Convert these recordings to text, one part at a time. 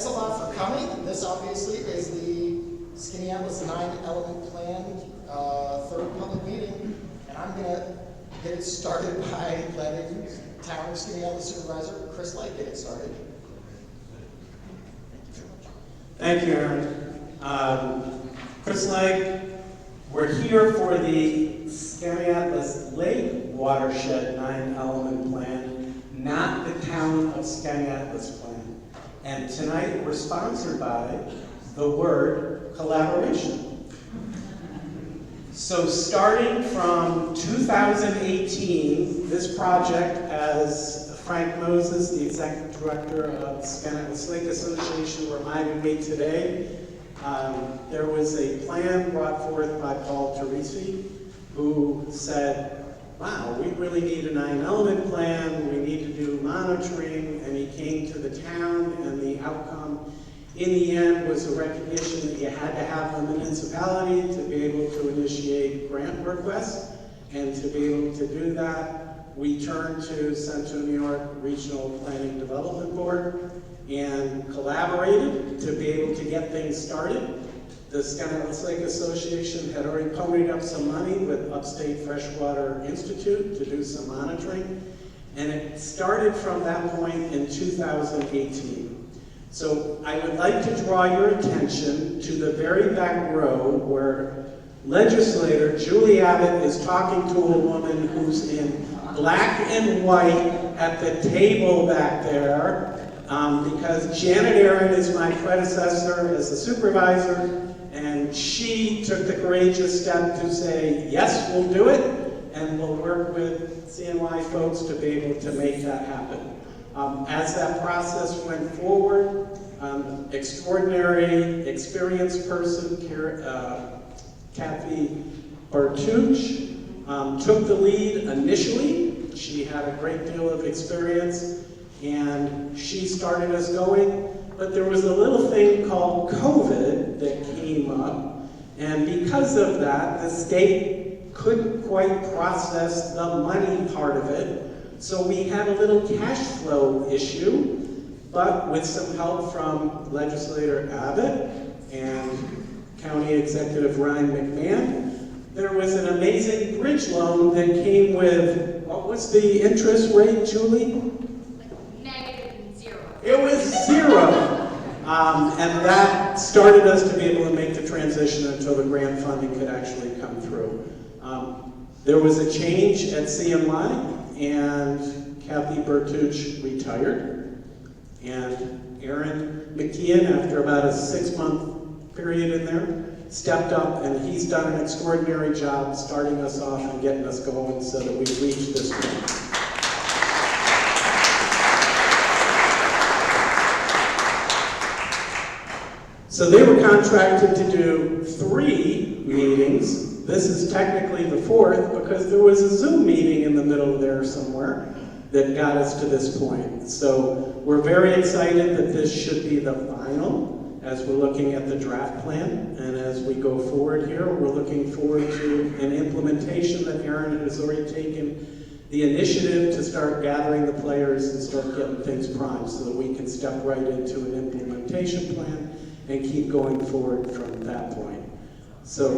thanks a lot for coming. This obviously is the Skaneateles 9-element plan, third public meeting, and I'm going to get it started by letting Town Skaneateles Supervisor Chris Light get it started. Thank you, Aaron. Chris Light, we're here for the Skaneateles Lake Watershed 9-element plan, not the Town of Skaneateles plan. And tonight we're sponsored by the word collaboration. So starting from 2018, this project, as Frank Moses, the Executive Director of Skaneateles Lake Association, reminded me today, there was a plan brought forth by Paul Teresi, who said, wow, we really need a 9-element plan, we need to do monitoring, and he came to the town, and the outcome in the end was a recognition that you had to have a municipality to be able to initiate grant requests, and to be able to do that, we turned to Central New York Regional Planning Development Board and collaborated to be able to get things started. The Skaneateles Lake Association had already ponied up some money with Upstate Freshwater Institute to do some monitoring, and it started from that point in 2018. So I would like to draw your attention to the very back row where legislator Julie Abbott is talking to a woman who's in black and white at the table back there, because Janet Aaron is my predecessor as a supervisor, and she took the courageous step to say, yes, we'll do it, and we'll work with CNY folks to be able to make that happen. As that process went forward, extraordinary experienced person, Kathy Bartuch, took the lead initially. She had a great deal of experience, and she started us going. But there was a little thing called COVID that came up, and because of that, the state couldn't quite process the money part of it. So we had a little cash flow issue, but with some help from legislator Abbott and County Executive Ryan McMahon, there was an amazing bridge loan that came with, what was the interest rate, Julie? It was zero. And that started us to be able to make the transition until the grant funding could actually come through. There was a change at CMY, and Kathy Bartuch retired. And Aaron McKeon, after about a 6-month period in there, stepped up, and he's done an extraordinary job starting us off and getting us going so that we've reached this point. So they were contracted to do 3 meetings. This is technically the 4th because there was a Zoom meeting in the middle there somewhere that got us to this point. So we're very excited that this should be the final as we're looking at the draft plan. And as we go forward here, we're looking forward to an implementation that Aaron has already taken the initiative to start gathering the players and start getting things primed so that we can step right into an implementation plan and keep going forward from that point. So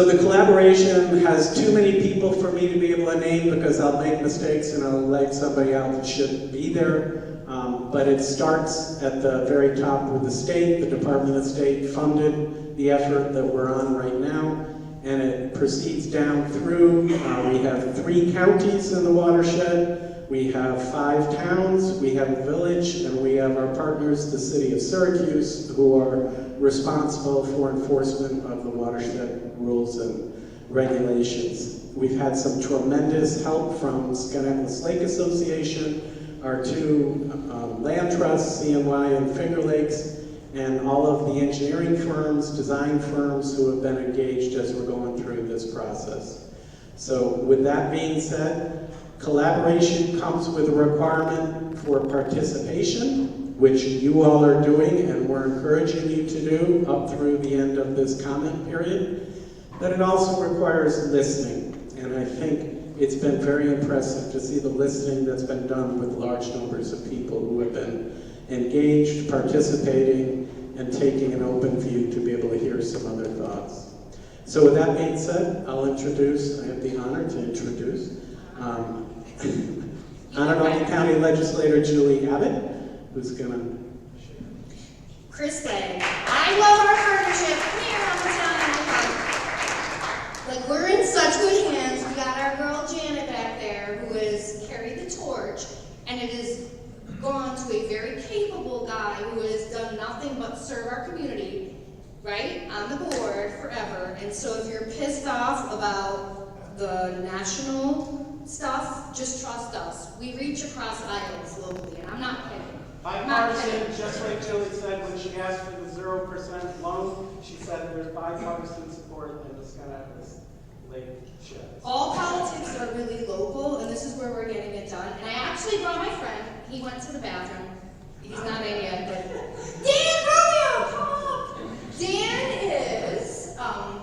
the collaboration has too many people for me to be able to name because I'll make mistakes and I'll let somebody else that shouldn't be there. But it starts at the very top with the state. The Department of State funded the effort that we're on right now, and it proceeds down through. We have 3 counties in the watershed. We have 5 towns, we have a village, and we have our partners, the city of Syracuse, who are responsible for enforcement of the watershed rules and regulations. We've had some tremendous help from Skaneateles Lake Association, our 2 land trusts, CNY and Finger Lakes, and all of the engineering firms, design firms who have been engaged as we're going through this process. So with that being said, collaboration comes with a requirement for participation, which you all are doing and we're encouraging you to do up through the end of this comment period. But it also requires listening. And I think it's been very impressive to see the listening that's been done with large numbers of people who have been engaged, participating, and taking an open view to be able to hear some other thoughts. So with that being said, I have the honor to introduce Honorable County Legislator Julie Abbott, who's going to Chris Legg. I love our partnership. Come here, I'm gonna tell you. Like, we're in such good hands. We got our girl Janet back there who has carried the torch, and it has gone to a very capable guy who has done nothing but serve our community, right, on the board forever. And so if you're pissed off about the national stuff, just trust us. We reach across aisles locally, and I'm not kidding. bipartisan, just like Julie said when she asked for the 0% loan, she said there's bipartisan support in the Skaneateles Lake shed. All politics are really local, and this is where we're getting it done. And I actually brought my friend. He went to the bathroom. He's not in yet, but Dan Romeo, come up. Dan is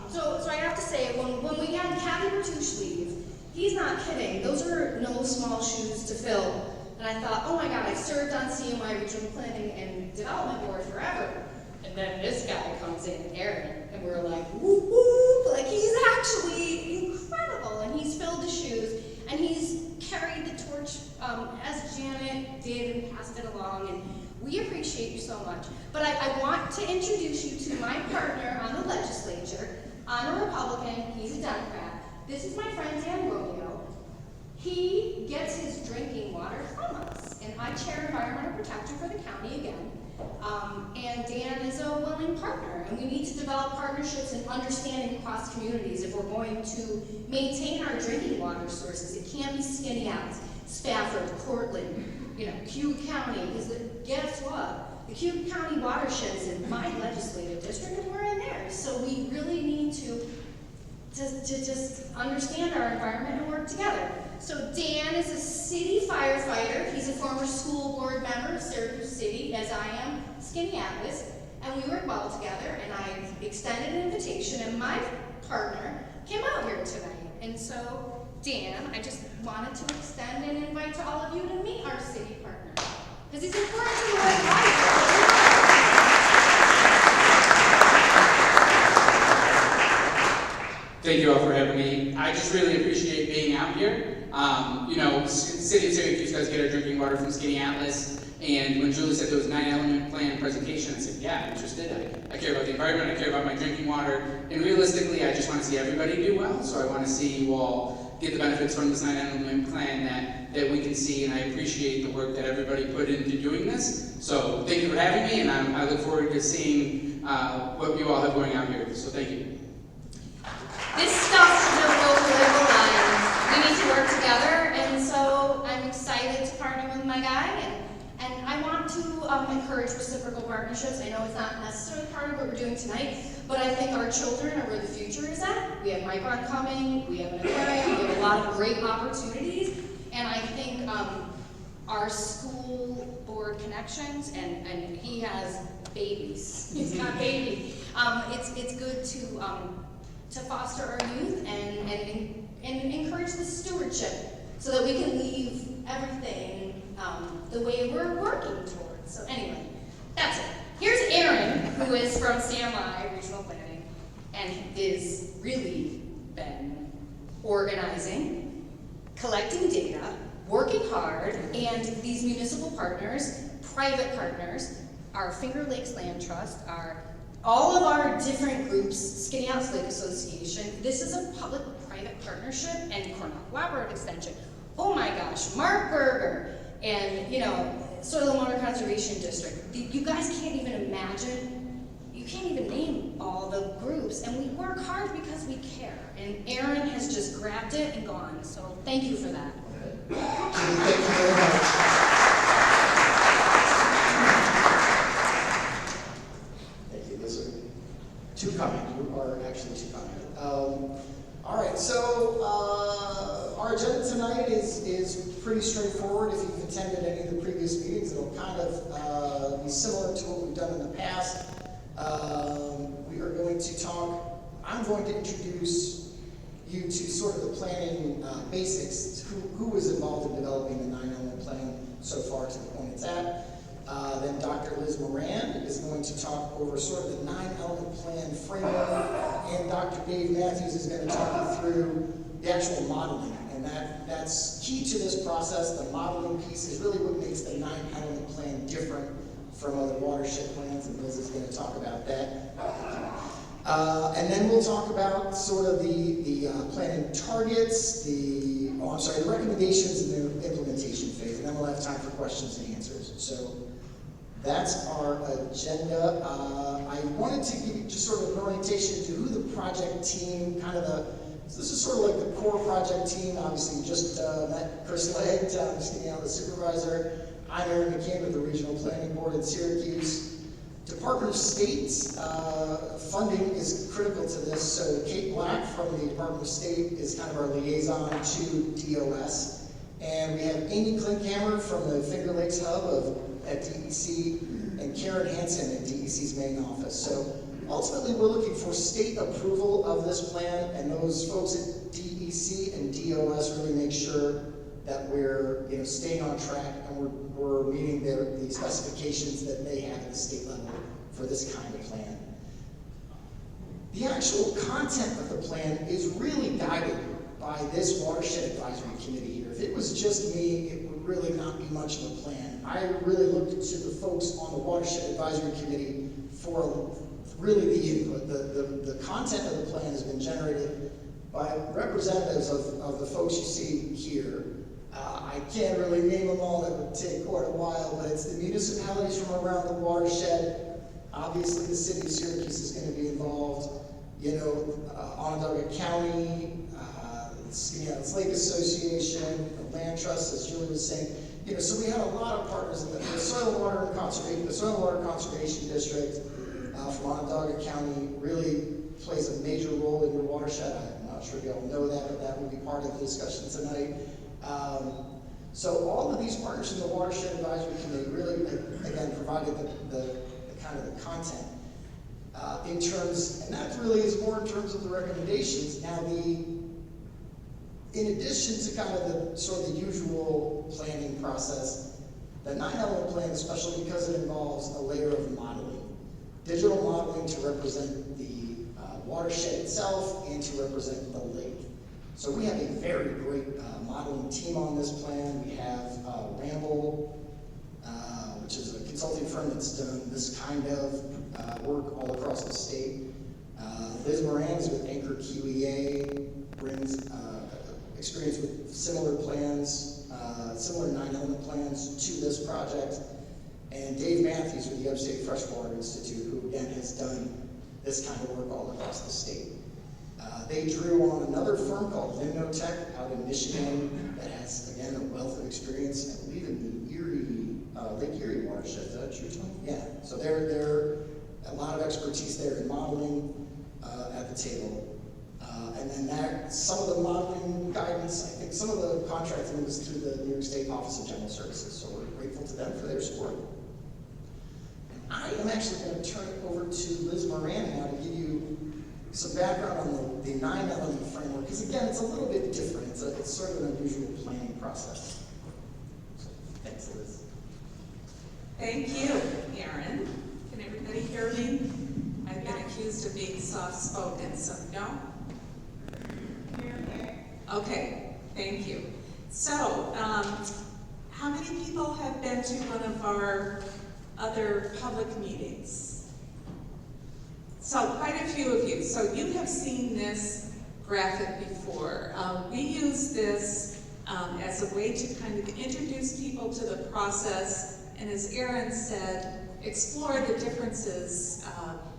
so I have to say, when we had Kathy Bertouche leave, he's not kidding. Those are no small shoes to fill. And I thought, oh my God, I served on CMY Regional Planning and Development Board forever. And then this guy comes in, Aaron, and we're like, whoop whoop, like he's actually incredible. And he's filled the shoes, and he's carried the torch as Janet did and passed it along. And we appreciate you so much. But I want to introduce you to my partner on the legislature. I'm a Republican, he's a Democrat. This is my friend Dan Romeo. He gets his drinking water from us, and I chair environmental protection for the county again. And Dan is a willing partner, and we need to develop partnerships and understanding across communities if we're going to maintain our drinking water sources. It can't be Skaneateles, Spafford, Cortland, Cuyahoga County, because guess what? The Cuyahoga County watershed is in my legislative district, and we're in theirs. So we really need to just understand our environment and work together. So Dan is a city firefighter. He's a former school board member of Syracuse City, as I am Skaneateles, and we work well together, and I extended an invitation, and my partner came out here tonight. And so, Dan, I just wanted to extend an invite to all of you to meet our city partner, because he's important to the work life. Thank you all for having me. I just really appreciate being out here. City of Syracuse does get our drinking water from Skaneateles, and when Julie said there was a 9-element plan presentation, I said, yeah, I'm interested. I care about the environment, I care about my drinking water, and realistically, I just want to see everybody do well. So I want to see you all get the benefits from this 9-element plan that we can see, and I appreciate the work that everybody put into doing this. So thank you for having me, and I look forward to seeing what you all have going out here. So thank you. This stuff should never go political lines. We need to work together, and so I'm excited to partner with my guy, and I want to encourage reciprocal partnerships. I know it's not necessarily part of what we're doing tonight, but I think our children are where the future is at. We have Micron coming, we have an aquarium, we have a lot of great opportunities, and I think our school board connections, and he has babies. He's got babies. It's good to foster our youth and encourage the stewardship so that we can leave everything the way we're working towards. So anyway, that's it. Here's Aaron, who is from CMI Regional Planning, and is really been organizing, collecting data, working hard, and these municipal partners, private partners, our Finger Lakes Land Trust, all of our different groups, Skaneateles Lake Association, this is a public-private partnership, and Cornell Cooperative Extension. Oh my gosh, Mark Berger, and Soil and Water Conservation District. You guys can't even imagine, you can't even name all the groups, and we work hard because we care. And Aaron has just grabbed it and gone, so thank you for that. Thank you very much. Two comments, or actually two comments. All right, so our agenda tonight is pretty straightforward. If you've attended any of the previous meetings, it'll kind of be similar to what we've done in the past. We are going to talk, I'm going to introduce you to sort of the planning basics, who was involved in developing the 9-element plan so far to the point it's at. Then Dr. Liz Moran is going to talk over sort of the 9-element plan framework, and Dr. Dave Matthews is going to talk you through the actual modeling, and that's key to this process. The modeling piece is really what makes the 9-element plan different from other watershed plans, and Liz is going to talk about that. And then we'll talk about sort of the planning targets, the recommendations and the implementation phase, and then we'll have time for questions and answers. So that's our agenda. I wanted to give you just sort of an orientation to who the project team, so this is sort of like the core project team. Obviously, you just met Chris Legg, the supervisor. I'm Aaron McCain with the Regional Planning Board in Syracuse. Department of State funding is critical to this, so Kate Black from the Department of State is kind of our liaison to DOS. And we have Amy Klinkhammer from the Finger Lakes Hub at DEC, and Karen Hansen at DEC's main office. So ultimately, we're looking for state approval of this plan, and those folks at DEC and DOS really make sure that we're staying on track and we're meeting the specifications that they have at the state level for this kind of plan. The actual content of the plan is really guided by this Watershed Advisory Committee here. If it was just me, it would really not be much of a plan. I really looked to the folks on the Watershed Advisory Committee for really the input. The content of the plan has been generated by representatives of the folks you see here. I can't really name them all, that would take quite a while, but it's the municipalities from around the watershed. Obviously, the city of Syracuse is going to be involved. Onondaga County, Skaneateles Lake Association, the Land Trust, as Julie was saying. So we had a lot of partners in the Soil and Water Conservation District from Onondaga County really plays a major role in your watershed. I'm not sure if you all know that, but that will be part of the discussion tonight. So all of these partners in the Watershed Advisory Committee really, again, provided the kind of the content in terms, and that really is more in terms of the recommendations. Now, in addition to kind of the sort of the usual planning process, the 9-element plan, especially because it involves a layer of modeling, digital modeling to represent the watershed itself and to represent the lake. So we have a very great modeling team on this plan. We have Ramble, which is a consulting firm that's done this kind of work all across the state. Liz Moran's with Anchor QEA, brings experience with similar plans, similar 9-element plans to this project. And Dave Matthews with the Upstate Freshwater Institute, who again has done this kind of work all across the state. They drew on another firm called Limnotech out in Michigan that has, again, a wealth of experience, I believe, in the Lake Erie watershed. Is that true, Tony? Yeah. So they're a lot of expertise there in modeling at the table. And then some of the modeling guidance, I think some of the contracting was through the New York State Office of General Services, so we're grateful to them for their support. And I am actually going to turn it over to Liz Moran now to give you some background on the 9-element framework, because again, it's a little bit different. It's sort of an unusual planning process. So, thanks, Liz. Thank you, Aaron. Can everybody hear me? I've been accused of being soft-spoken, so no? Okay, thank you. So, how many people have been to one of our other public meetings? So quite a few of you. So you have seen this graphic before. We use this as a way to kind of introduce people to the process, and as Aaron said, explore the differences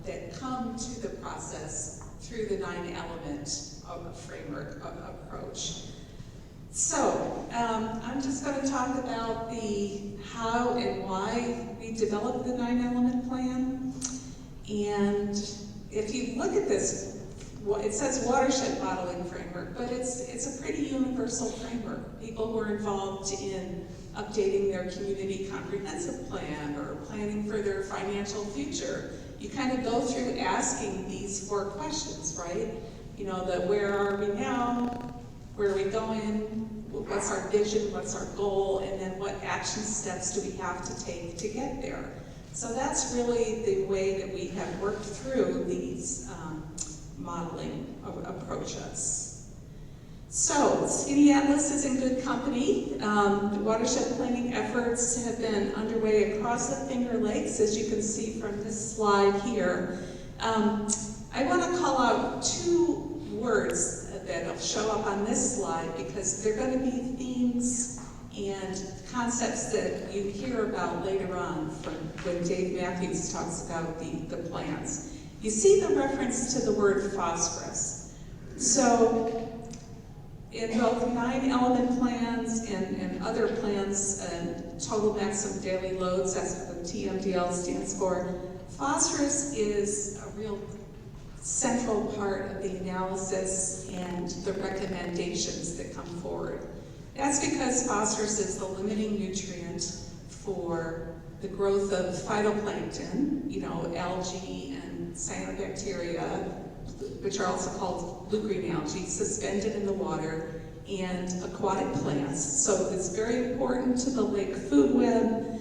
that come to the process through the 9-element framework approach. So I'm just going to talk about the how and why we developed the 9-element plan. And if you look at this, it says watershed modeling framework, but it's a pretty universal framework. People who are involved in updating their community comprehensive plan or planning for their financial future, you kind of go through asking these 4 questions, right? You know, the where are we now, where are we going, what's our vision, what's our goal, and then what action steps do we have to take to get there. So that's really the way that we have worked through these modeling approaches. So, Skaneateles is in good company. The watershed planning efforts have been underway across the Finger Lakes, as you can see from this slide here. I want to call out two words that'll show up on this slide because they're going to be themes and concepts that you hear about later on from when Dave Matthews talks about the plans. You see the reference to the word phosphorus. So in both 9 element plans and other plans, total maximum daily loads, that's what the TMDL stands for, phosphorus is a real central part of the analysis and the recommendations that come forward. That's because phosphorus is the limiting nutrient for the growth of phytoplankton, you know, algae and cyanobacteria, which are also called blue-green algae, suspended in the water, and aquatic plants. So it's very important to the lake food web,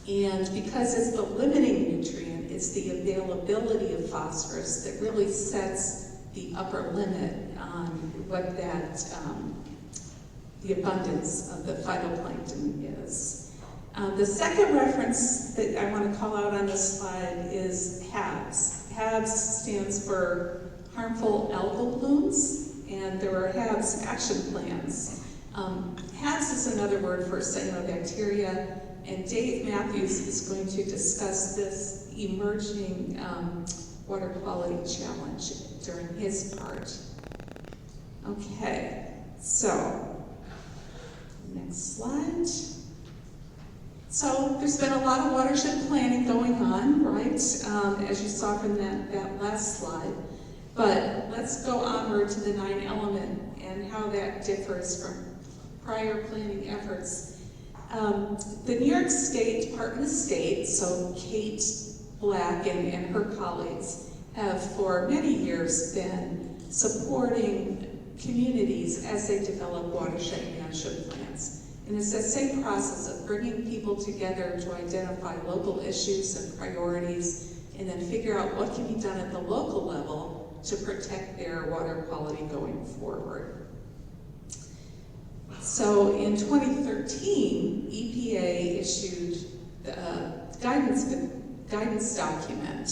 and because it's the limiting nutrient, it's the availability of phosphorus that really sets the upper limit on what that, the abundance of the phytoplankton is. The second reference that I want to call out on this slide is HABs. HABs stands for harmful algal blooms, and there are HABs action plans. HABs is another word for cyanobacteria, and Dave Matthews is going to discuss this emerging water quality challenge during his part. Okay, so next slide. So there's been a lot of watershed planning going on, right? As you saw from that last slide. But let's go onward to the 9 element and how that differs from prior planning efforts. The New York State Department of State, so Kate Black and her colleagues, have for many years been supporting communities as they develop watershed management plans. And it's that same process of bringing people together to identify local issues and priorities, and then figure out what can be done at the local level to protect their water quality going forward. So in 2013, EPA issued a guidance document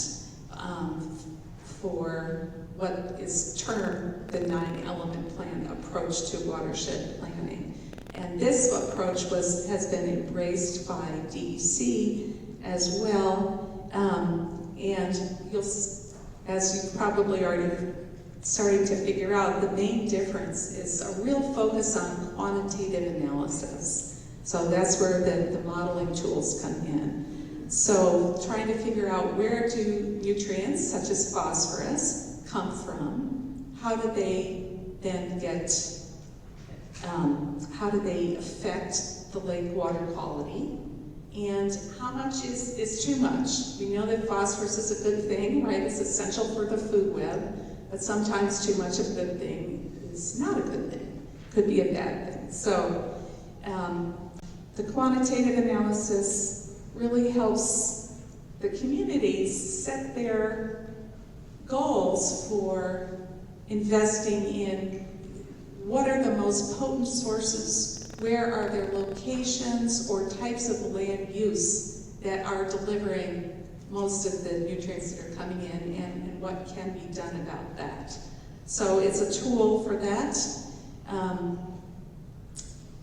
for what is termed the 9 element plan approach to watershed planning. And this approach has been embraced by DEC as well. And as you probably already starting to figure out, the main difference is a real focus on quantitative analysis. So that's where the modeling tools come in. So trying to figure out where do nutrients such as phosphorus come from, how do they then how do they affect the lake water quality, and how much is too much. We know that phosphorus is a good thing, right? It's essential for the food web, but sometimes too much of a good thing is not a good thing. Could be a bad thing. So the quantitative analysis really helps the communities set their goals for investing in what are the most potent sources, where are their locations or types of land use that are delivering most of the nutrients that are coming in, and what can be done about that. So it's a tool for that.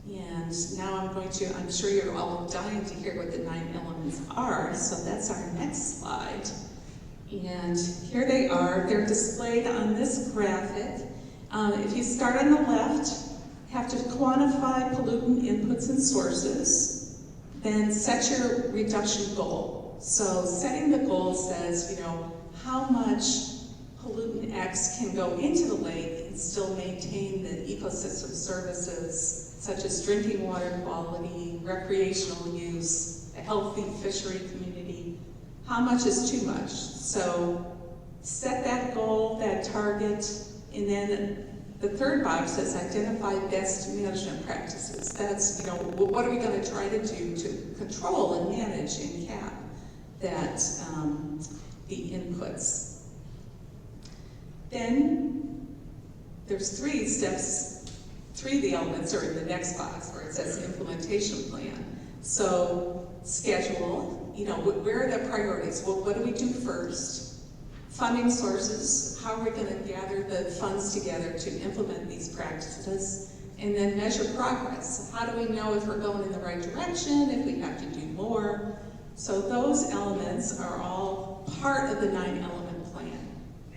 And now I'm sure you're all dying to hear what the 9 elements are, so that's our next slide. And here they are. They're displayed on this graphic. If you start on the left, have to quantify pollutant inputs and sources, then set your reduction goal. So setting the goal says, you know, how much pollutant X can go into the lake and still maintain the ecosystem services such as drinking water quality, recreational use, a healthy fishery community. How much is too much? So set that goal, that target, and then the third box says identify best management practices. That's, what are we going to try to do to control and manage and cap that, the inputs. Then there's three of the elements are in the next box where it says implementation plan. So schedule, where are the priorities? Well, what do we do first? Funding sources, how are we going to gather the funds together to implement these practices? And then measure progress. How do we know if we're going in the right direction, if we have to do more? So those elements are all part of the 9-element plan.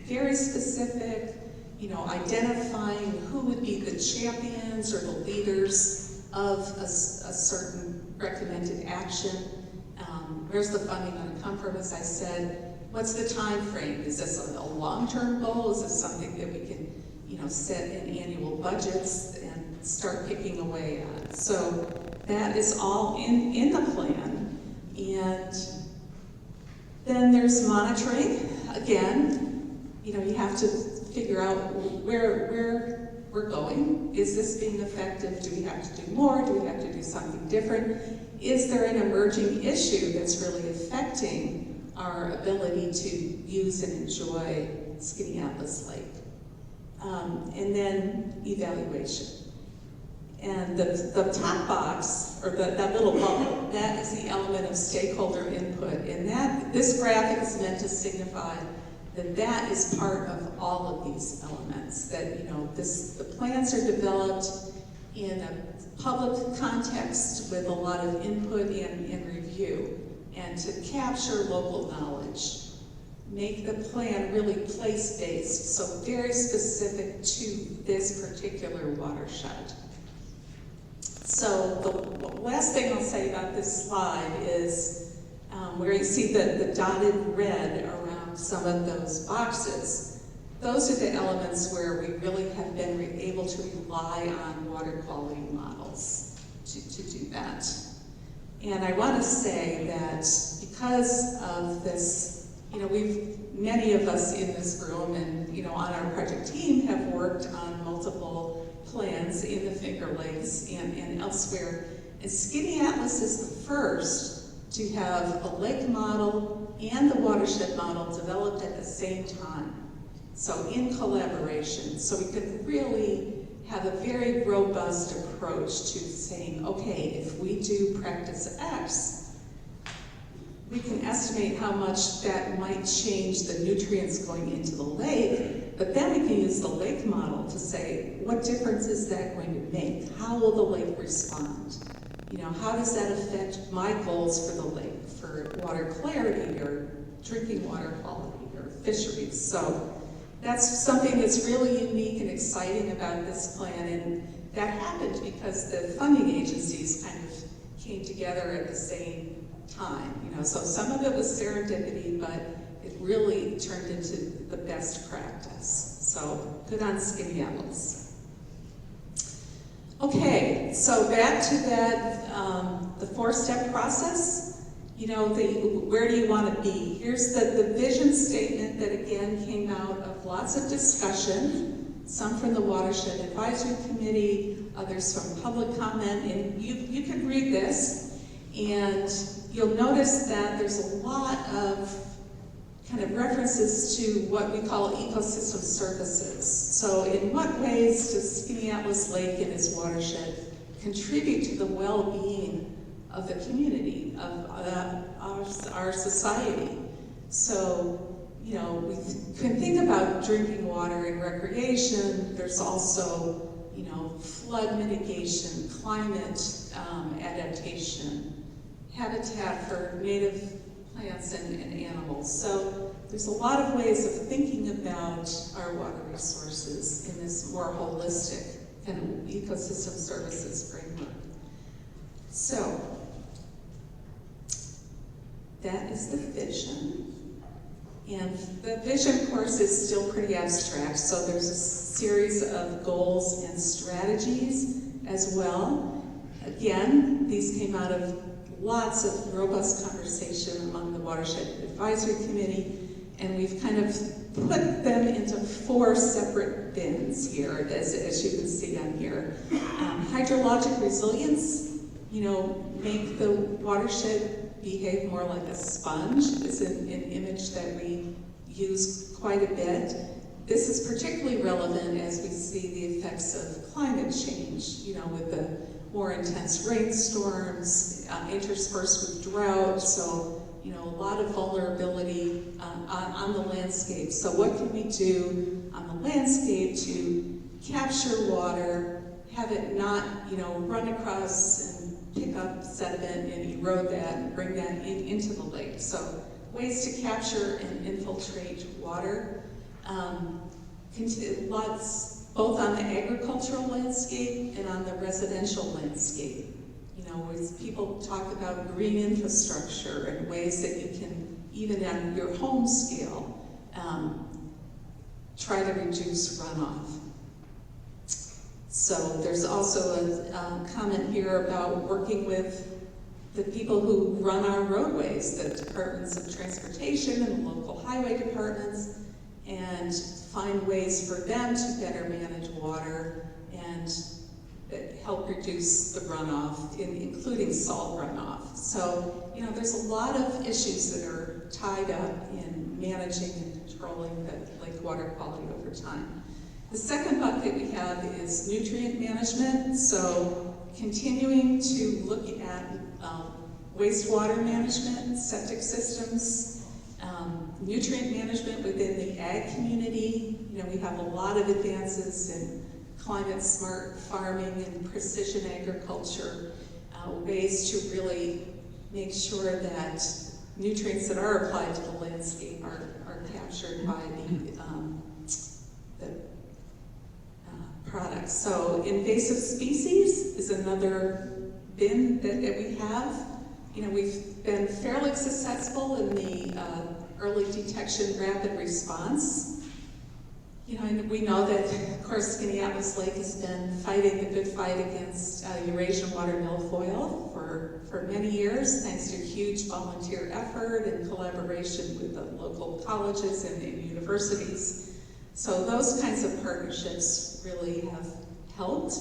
Very specific, identifying who would be the champions or the leaders of a certain recommended action. Where's the funding going to come from, as I said? What's the time frame? Is this a long-term goal? Is this something that we can, set in annual budgets and start picking away at? So that is all in the plan. And then there's monitoring. Again, you have to figure out where we're going. Is this being effective? Do we have to do more? Do we have to do something different? Is there an emerging issue that's really affecting our ability to use and enjoy Skaneateles Lake? And then evaluation. And the top box, or that little bubble, that is the element of stakeholder input. And this graphic is meant to signify that is part of all of these elements. That, the plans are developed in a public context with a lot of input and review. And to capture local knowledge, make the plan really place-based, so very specific to this particular watershed. So the last thing I'll say about this slide is where you see the dotted red around some of those boxes. Those are the elements where we really have been able to rely on water quality models to do that. And I want to say that because of this, many of us in this room and, on our project team have worked on multiple plans in the Finger Lakes and elsewhere. And Skaneateles is the first to have a lake model and the watershed model developed at the same time. So in collaboration. So we could really have a very robust approach to saying, okay, if we do practice X, we can estimate how much that might change the nutrients going into the lake, but then we can use the lake model to say, what difference is that going to make? How will the lake respond? How does that affect my goals for the lake, for water clarity or drinking water quality or fisheries? So that's something that's really unique and exciting about this plan, and that happened because the funding agencies kind of came together at the same time. So some of it was serendipity, but it really turned into the best practice. So good on Skaneateles. Okay, so back to that, the 4-step process. Where do you want to be? Here's the vision statement that again came out of lots of discussion, some from the Watershed Advisory Committee, others from public comment, and you can read this, and you'll notice that there's a lot of kind of references to what we call ecosystem services. So in what ways does Skaneateles Lake and its watershed contribute to the well-being of the community, of our society? So, we can think about drinking water and recreation. There's also, flood mitigation, climate adaptation, habitat for native plants and animals. So there's a lot of ways of thinking about our water resources in this more holistic kind of ecosystem services framework. So that is the vision. And the vision, of course, is still pretty abstract, so there's a series of goals and strategies as well. Again, these came out of lots of robust conversation among the Watershed Advisory Committee, And we've kind of put them into 4 separate bins here, as you can see on here. Hydrologic resilience, make the watershed behave more like a sponge is an image that we use quite a bit. This is particularly relevant as we see the effects of climate change, with the more intense rainstorms, interspersed with drought, so a lot of vulnerability on the landscape. So what can we do on the landscape to capture water, have it not, run across and pick up sediment and erode that and bring that into the lake? So ways to capture and infiltrate water. Lots, both on the agricultural landscape and on the residential landscape. As people talk about green infrastructure and ways that you can, even on your home scale, try to reduce runoff. So there's also a comment here about working with the people who run our roadways, the departments of transportation and the local highway departments, and find ways for them to better manage water and help reduce the runoff, including salt runoff. So, there's a lot of issues that are tied up in managing and controlling the lake water quality over time. The second bucket we have is nutrient management. So, continuing to look at wastewater management, septic systems, nutrient management within the ag community. We have a lot of advances in climate smart farming and precision agriculture, ways to really make sure that nutrients that are applied to the landscape are captured by the products. So invasive species is another bin that we have. We've been fairly successful in the early detection rapid response. And we know that, of course, Skaneateles Lake has been fighting the good fight against Eurasian water milfoil for many years, thanks to huge volunteer effort and collaboration with the local colleges and universities. So those kinds of partnerships really have helped,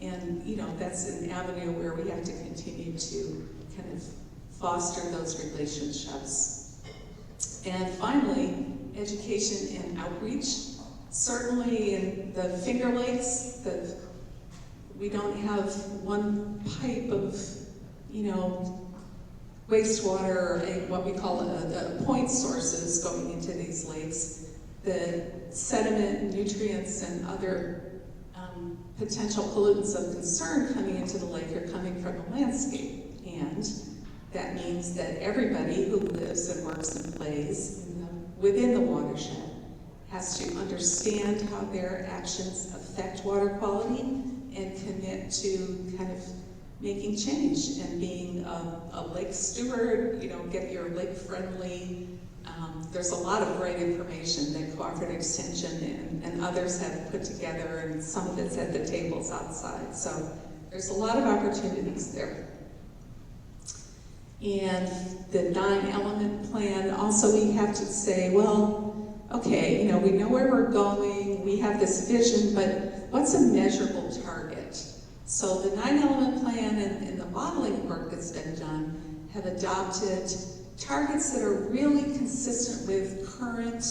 and that's an avenue where we have to continue to kind of foster those relationships. And finally, education and outreach. Certainly in the Finger Lakes, we don't have one pipe of, wastewater, or what we call the point sources going into these lakes. The sediment, nutrients, and other potential pollutants of concern coming into the lake are coming from the landscape. And that means that everybody who lives and works and plays within the watershed has to understand how their actions affect water quality and commit to kind of making change and being a lake steward, get your lake friendly. There's a lot of great information that Cooperative Extension and others have put together, and some of it's at the tables outside. So there's a lot of opportunities there. And the 9-element plan, also we have to say, well, okay, we know where we're going, we have this vision, but what's a measurable target? So the 9-element plan and the modeling work that's been done have adopted targets that are really consistent with current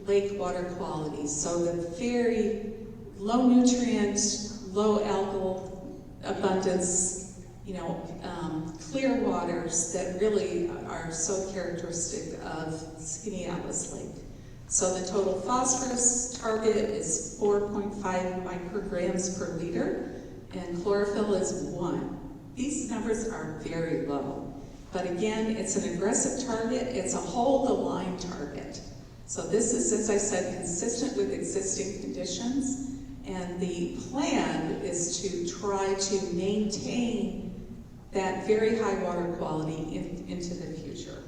lake water quality. So the very low nutrient, low algal abundance, clear waters that really are so characteristic of Skaneateles Lake. So the total phosphorus target is 4.5 micrograms per liter, and chlorophyll is 1. These numbers are very low. But again, it's an aggressive target. It's a hold-the-line target. So this is, as I said, consistent with existing conditions. And the plan is to try to maintain that very high water quality into the future.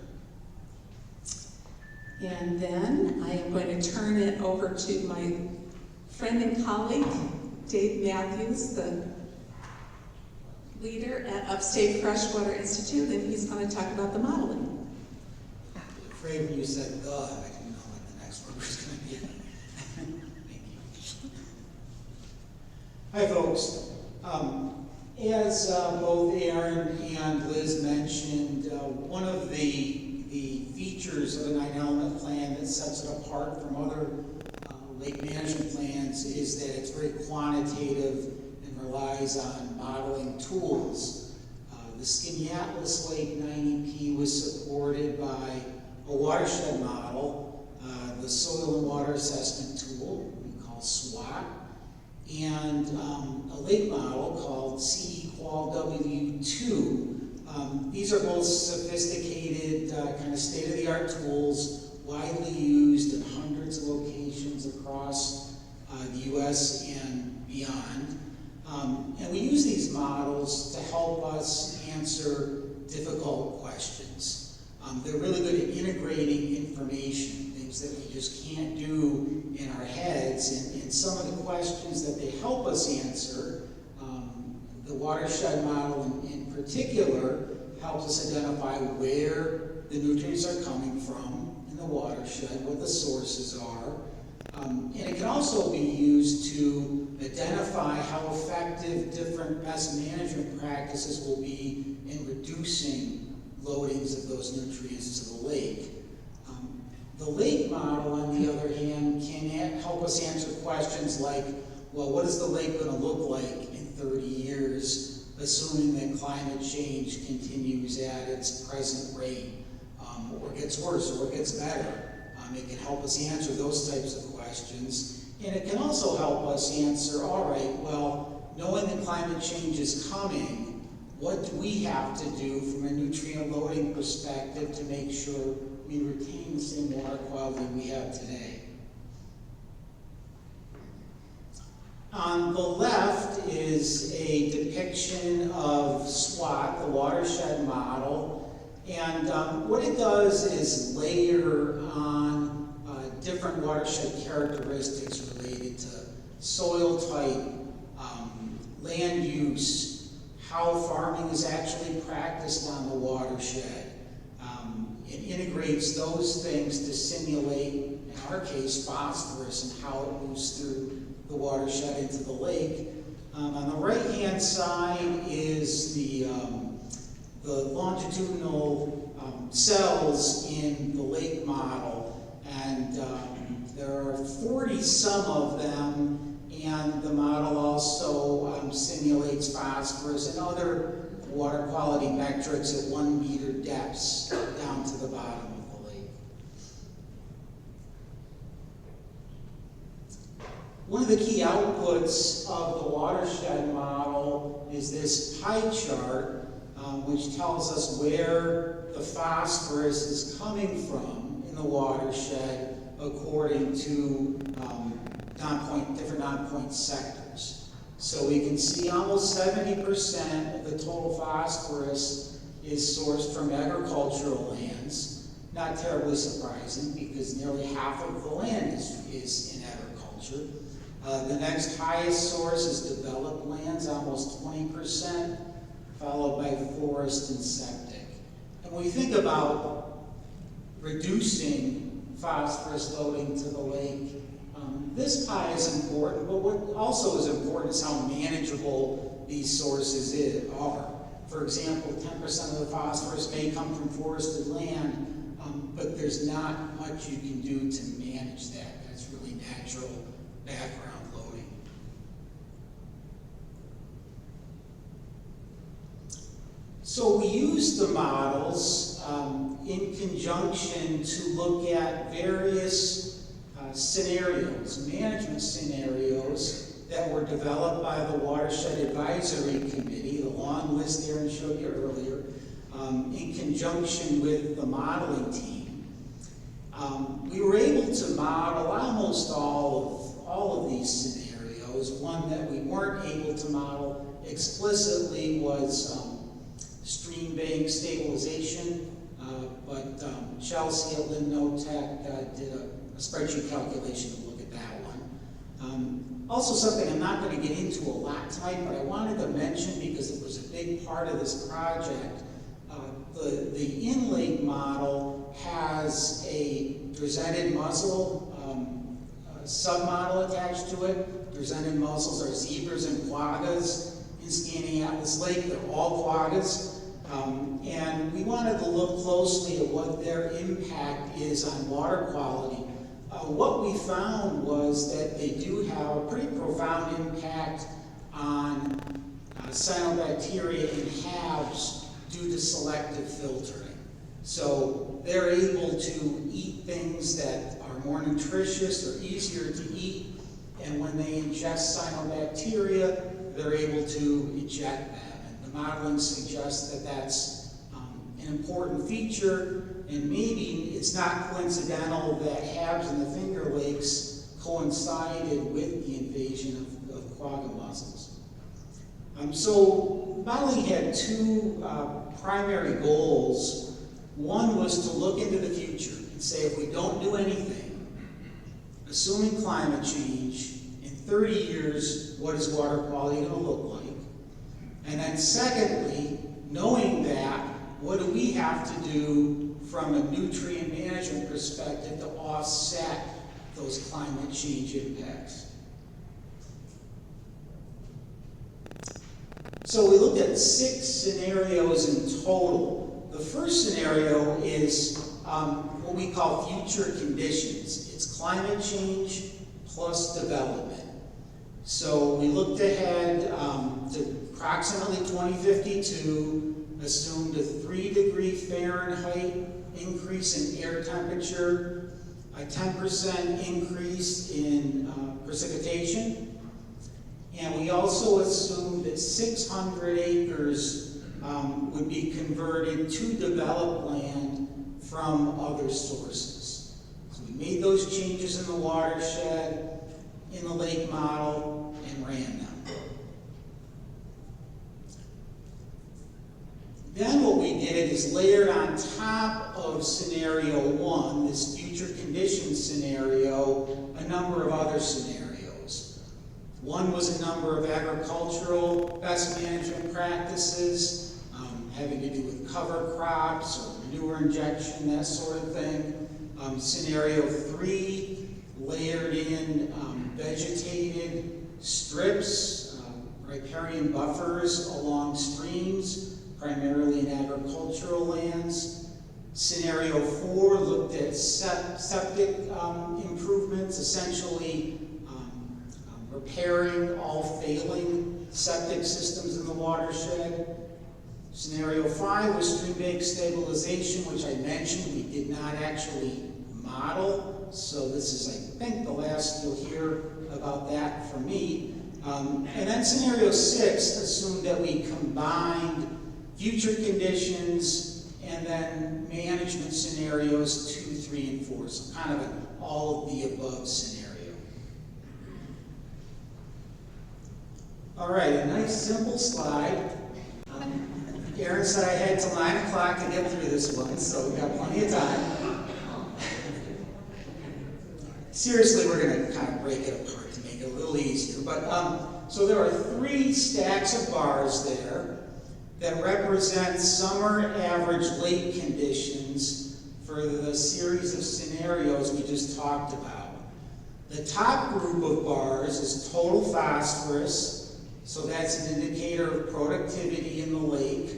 And then I am going to turn it over to my friend and colleague, Dave Matthews, the leader at Upstate Freshwater Institute, and he's going to talk about the modeling. I'm afraid when you said God, I didn't know who's going to be. Thank you. Hi, folks. As both Aaron and Liz mentioned, one of the features of the 9-element plan that sets it apart from other lake management plans is that it's very quantitative and relies on modeling tools. The Skaneateles Lake 9EP was supported by a watershed model, the Soil and Water Assessment Tool, we call SWAT, and a lake model called CE-Qual W2. These are both sophisticated, kind of state-of-the-art tools, widely used in hundreds of locations across the U.S. and beyond. And we use these models to help us answer difficult questions. They're really good at integrating information, things that we just can't do in our heads. And some of the questions that they help us answer, the watershed model in particular, helps us identify where the nutrients are coming from in the watershed, what the sources are. And it can also be used to identify how effective different pest management practices will be in reducing loadings of those nutrients to the lake. The lake model, on the other hand, can help us answer questions like, well, what is the lake going to look like in 30 years, assuming that climate change continues at its present rate, or gets worse, or gets better? It can help us answer those types of questions. And it can also help us answer, all right, well, knowing that climate change is coming, what do we have to do from a nutrient loading perspective to make sure we retain the same water quality we have today? On the left is a depiction of SWAT, the watershed model. And what it does is layer on different watershed characteristics related to soil type, land use, how farming is actually practiced on the watershed. It integrates those things to simulate, in our case, phosphorus and how it moves through the watershed into the lake. On the right-hand side is the longitudinal cells in the lake model, and there are 40 some of them, and the model also simulates phosphorus and other water quality metrics at 1 meter depths down to the bottom of the lake. One of the key outputs of the watershed model is this pie chart, which tells us where the phosphorus is coming from in the watershed according to different non-point sectors. So we can see almost 70% of the total phosphorus is sourced from agricultural lands. Not terribly surprising, because nearly half of the land is in agriculture. The next highest source is developed lands, almost 20%, followed by forest and septic. And when we think about reducing phosphorus loading to the lake, this pie is important, but what also is important is how manageable these sources are. For example, 10% of the phosphorus may come from forested land, but there's not much you can do to manage that. That's really natural background loading. So we use the models in conjunction to look at various scenarios, management scenarios that were developed by the Watershed Advisory Committee, the long list Aaron showed you earlier, in conjunction with the modeling team. We were able to model almost all of these scenarios. One that we weren't able to model explicitly was stream bank stabilization, but Chelsea at Lynn-Notech did a spreadsheet calculation to look at that one. Also something I'm not going to get into a lot tonight, but I wanted to mention because it was a big part of this project. The in-lake model has a presented muzzle submodel attached to it. Presented mussels are zebras and quaggas in Skaneateles Lake. They're all quaggas. And we wanted to look closely at what their impact is on water quality. What we found was that they do have a pretty profound impact on cyanobacteria in HABs due to selective filtering. So they're able to eat things that are more nutritious or easier to eat, and when they ingest cyanobacteria, they're able to eject them. And the modeling suggests that that's an important feature, and maybe it's not coincidental that HABs in the Finger Lakes coincided with the invasion of quagga mussels. So modeling had two primary goals. One was to look into the future and say, if we don't do anything, assuming climate change, in 30 years, what is water quality going to look like? And then secondly, knowing that, what do we have to do from a nutrient management perspective to offset those climate change impacts? So we looked at 6 scenarios in total. The first scenario is what we call future conditions. It's climate change plus development. So we looked ahead to approximately 2052, assumed a 3-degree Fahrenheit increase in air temperature, a 10% increase in precipitation, and we also assumed that 600 acres would be converted to developed land from other sources. So we made those changes in the watershed, in the lake model, and ran them. Then what we did is layered on top of scenario 1, this future conditions scenario, a number of other scenarios. One was a number of agricultural best management practices, having to do with cover crops or manure injection, that sort of thing. Scenario 3 layered in vegetated strips, riparian buffers along streams, primarily in agricultural lands. Scenario 4 looked at septic improvements, essentially repairing all failing septic systems in the watershed. Scenario 5 was stream bank stabilization, which I mentioned we did not actually model. So this is, I think, the last you'll hear about that from me. And then scenario 6 assumed that we combined future conditions and then management scenarios 2, 3, and 4. So kind of an all of the above scenario. All right, a nice simple slide. Aaron said I had till 9 o'clock to get through this one, so we've got plenty of time. Seriously, we're going to kind of break it apart to make it a little easier. But so there are 3 stacks of bars there that represent summer average lake conditions for the series of scenarios we just talked about. The top group of bars is total phosphorus, so that's an indicator of productivity in the lake.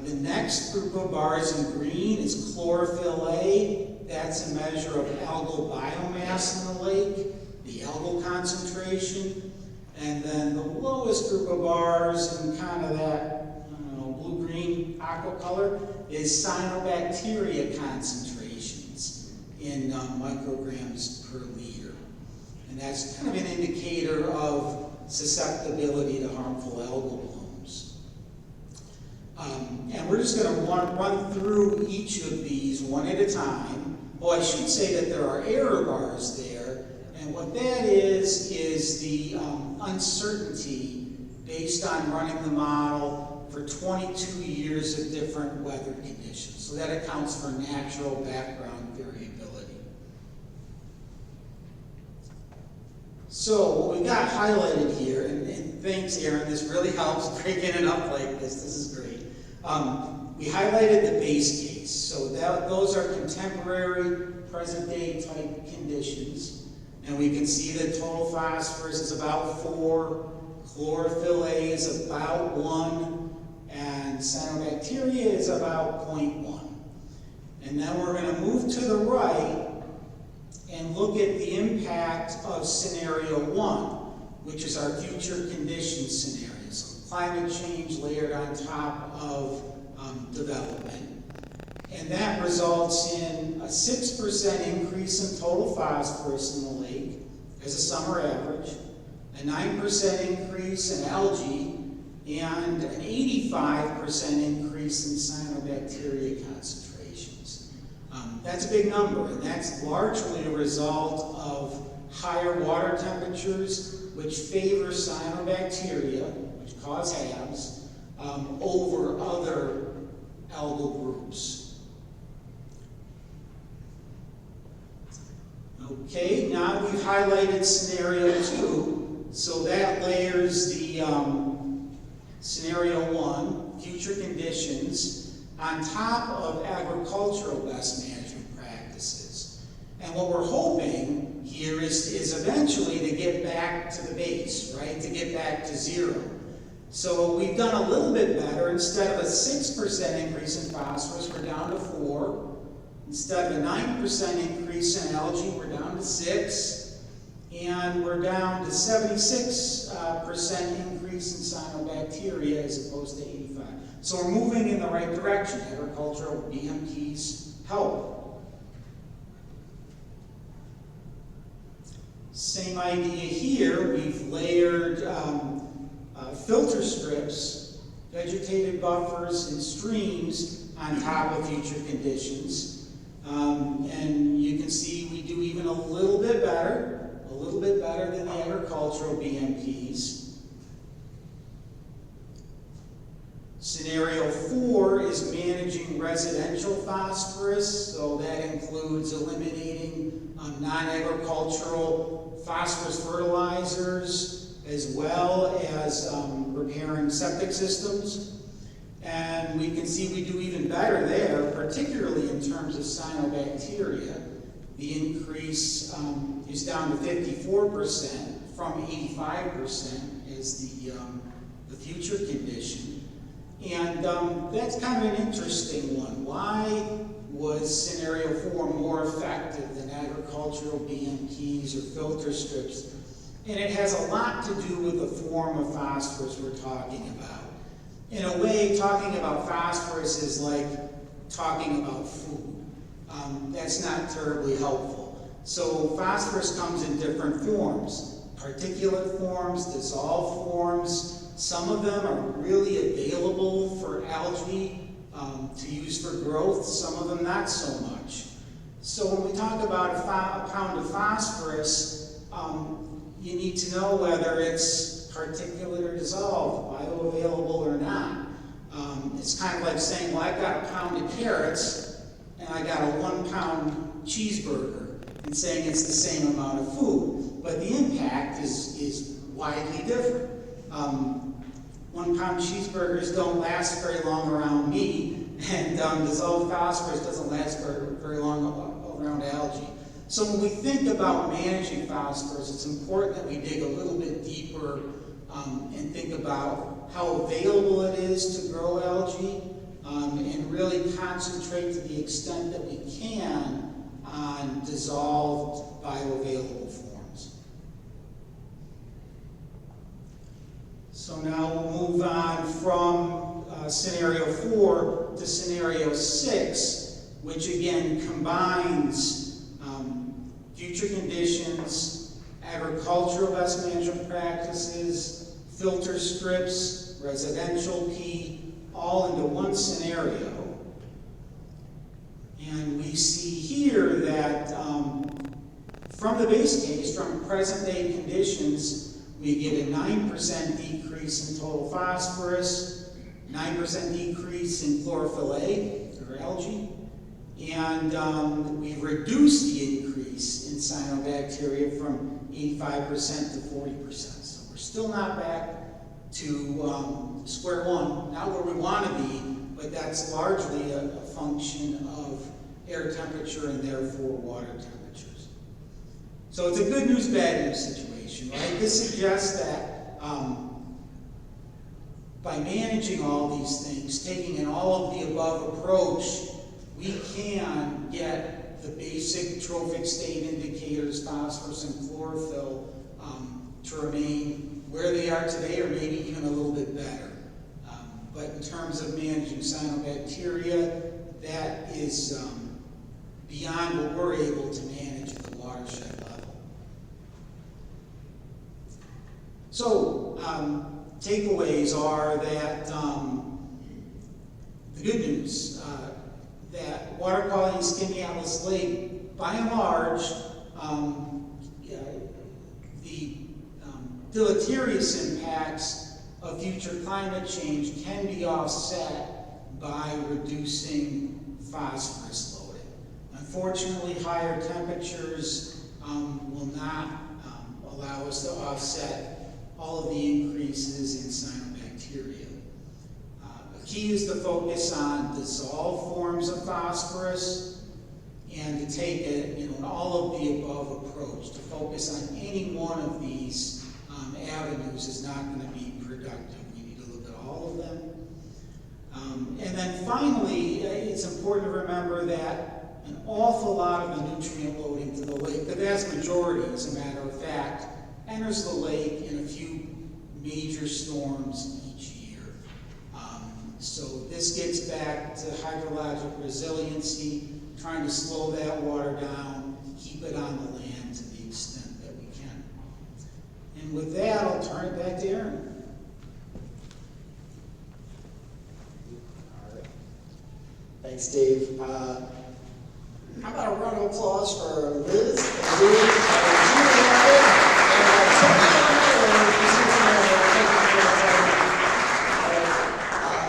The next group of bars in green is chlorophyll A. That's a measure of algal biomass in the lake, the algal concentration. And then the lowest group of bars in kind of that, blue-green aqua color is cyanobacteria concentrations in micrograms per liter. And that's kind of an indicator of susceptibility to harmful algal blooms. And we're just going to run through each of these one at a time. Oh, I should say that there are error bars there. And what that is the uncertainty based on running the model for 22 years of different weather conditions. So that accounts for natural background variability. So what we've got highlighted here, and thanks Aaron, this really helps breaking it up like this. This is great. We highlighted the base case. So those are contemporary, present-day type conditions. And we can see that total phosphorus is about 4, chlorophyll A is about 1, and cyanobacteria is about 0.1. And then we're going to move to the right and look at the impact of scenario 1, which is our future conditions scenario. So climate change layered on top of development. And that results in a 6% increase in total phosphorus in the lake as a summer average, a 9% increase in algae, and an 85% increase in cyanobacteria concentrations. That's a big number, and that's largely a result of higher water temperatures, which favor cyanobacteria, which cause HABs, over other algal groups. Okay, now we've highlighted scenario 2, so that layers the scenario 1, future conditions, on top of agricultural best management practices. And what we're hoping here is eventually to get back to the base, right? To get back to 0. So we've done a little bit better. Instead of a 6% increase in phosphorus, we're down to 4. Instead of a 9% increase in algae, we're down to 6. And we're down to 76% increase in cyanobacteria as opposed to 85. So we're moving in the right direction. Agricultural BMPs help. Same idea here. We've layered filter strips, vegetated buffers, and streams on top of future conditions. And you can see we do even a little bit better than the agricultural BMPs. Scenario 4 is managing residential phosphorus, so that includes eliminating non-agricultural phosphorus fertilizers, as well as repairing septic systems. And we can see we do even better there, particularly in terms of cyanobacteria. The increase is down to 54% from 85% as the future condition. And that's kind of an interesting one. Why was scenario 4 more effective than agricultural BMPs or filter strips? And it has a lot to do with the form of phosphorus we're talking about. In a way, talking about phosphorus is like talking about food. That's not terribly helpful. So phosphorus comes in different forms. Particulate forms, dissolved forms. Some of them are really available for algae to use for growth, some of them not so much. So when we talk about a pound of phosphorus, you need to know whether it's particulate or dissolved, bioavailable or not. It's kind of like saying, well, I've got a pound of carrots and I got a 1 pound cheeseburger, and saying it's the same amount of food. But the impact is widely different. 1 pound cheeseburgers don't last very long around me, and dissolved phosphorus doesn't last very long around algae. So when we think about managing phosphorus, it's important that we dig a little bit deeper and think about how available it is to grow algae, and really concentrate to the extent that we can on dissolved bioavailable forms. So now we'll move on from scenario 4 to scenario 6, which again combines future conditions, agricultural best management practices, filter strips, residential P, all into one scenario. And we see here that from the base case, from present day conditions, we get a 9% decrease in total phosphorus, 9% decrease in chlorophyll A, or algae, and we reduce the increase in cyanobacteria from 85% to 40%. So we're still not back to square one, not where we want to be, but that's largely a function of air temperature and therefore water temperatures. So it's a good news, bad news situation, right? This suggests that by managing all these things, taking an all of the above approach, we can get the basic trophic state indicators, phosphorus and chlorophyll, to remain where they are today or maybe even a little bit better. But in terms of managing cyanobacteria, that is beyond what we're able to manage at the watershed level. So, takeaways are that the good news, that water quality in Skaneateles Lake, by and large, the deleterious impacts of future climate change can be offset by reducing phosphorus loading. Unfortunately, higher temperatures will not allow us to offset all of the increases in cyanobacteria. The key is to focus on dissolved forms of phosphorus and to take an all of the above approach. To focus on any one of these avenues is not going to be productive. We need to look at all of them. And then finally, it's important to remember that an awful lot of the nutrient loading to the lake, the vast majority, as a matter of fact, enters the lake in a few major storms each year. So this gets back to hydrologic resiliency, trying to slow that water down, keep it on the land to the extent that we can. And with that, I'll turn it back to Aaron. All right. Thanks, Dave. How about a round of applause for Liz and Dave and Julie and Tony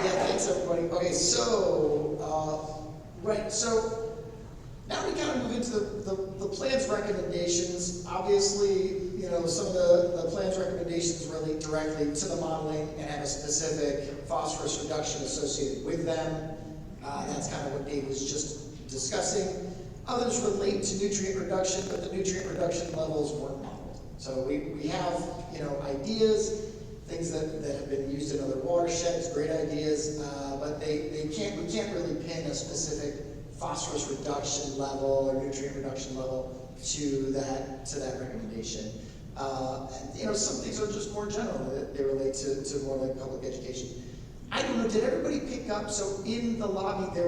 yeah, thanks everybody. Okay, so, right, so now we kind of move into the plan's recommendations. Obviously, you know, some of the plan's recommendations relate directly to the modeling and have a specific phosphorus reduction associated with them. That's kind of what Dave was just discussing. Others relate to nutrient reduction, but the nutrient reduction levels weren't modeled. So we have, you know, ideas, things that have been used in other watersheds, great ideas, but we can't really pin a specific phosphorus reduction level or nutrient reduction level to that recommendation. And, you know, some things are just more general. They relate to more like public education. I don't know, did everybody pick up? So in the lobby I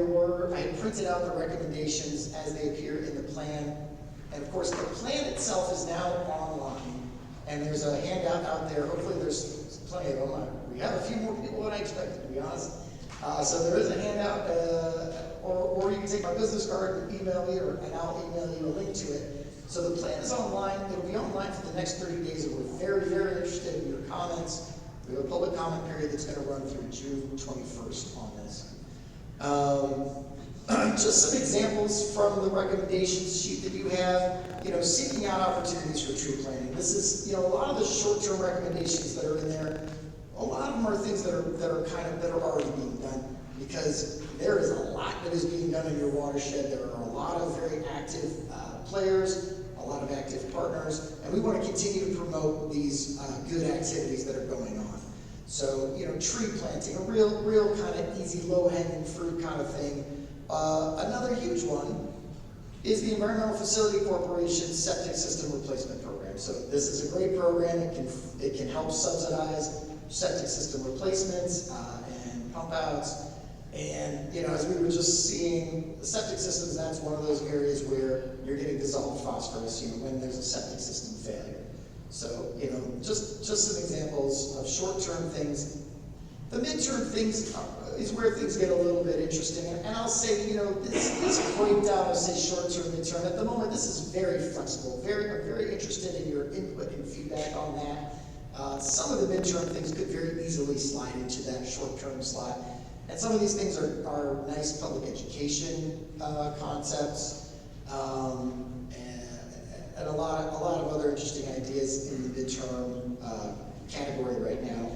had printed out the recommendations as they appear in the plan. And of course, the plan itself is now online. And there's a handout out there. Hopefully there's plenty of them. We have a few more people than I expected, to be honest. So there is a handout, or you can take my business card and email me, and I'll email you a link to it. So the plan is online. It'll be online for the next 30 days, and we're very, very interested in your comments. We have a public comment period that's going to run through June 21st on this. Just some examples from the recommendations sheet that you have. You know, seeking out opportunities for tree planting. This is, you know, a lot of the short-term recommendations that are in there. A lot of them are things that are already being done, because there is a lot that is being done in your watershed. There are a lot of very active players, a lot of active partners, and we want to continue to promote these good activities that are going on. So, you know, tree planting, a real kind of easy, low-hanging fruit kind of thing. Another huge one is the Environmental Facility Corporation Septic System Replacement Program. So this is a great program. It can help subsidize septic system replacements and pump outs. And, you know, as we were just seeing, the septic systems, that's one of those areas where you're getting dissolved phosphorus, you know, when there's a septic system failure. So, you know, just some examples of short-term things. The midterm things is where things get a little bit interesting. And I'll say, you know, this breakdown of, say, short-term, midterm, at the moment, this is very flexible. I'm very interested in your input and feedback on that. Some of the midterm things could very easily slide into that short-term slot. And some of these things are nice public education concepts, and a lot of other interesting ideas in the midterm category right now.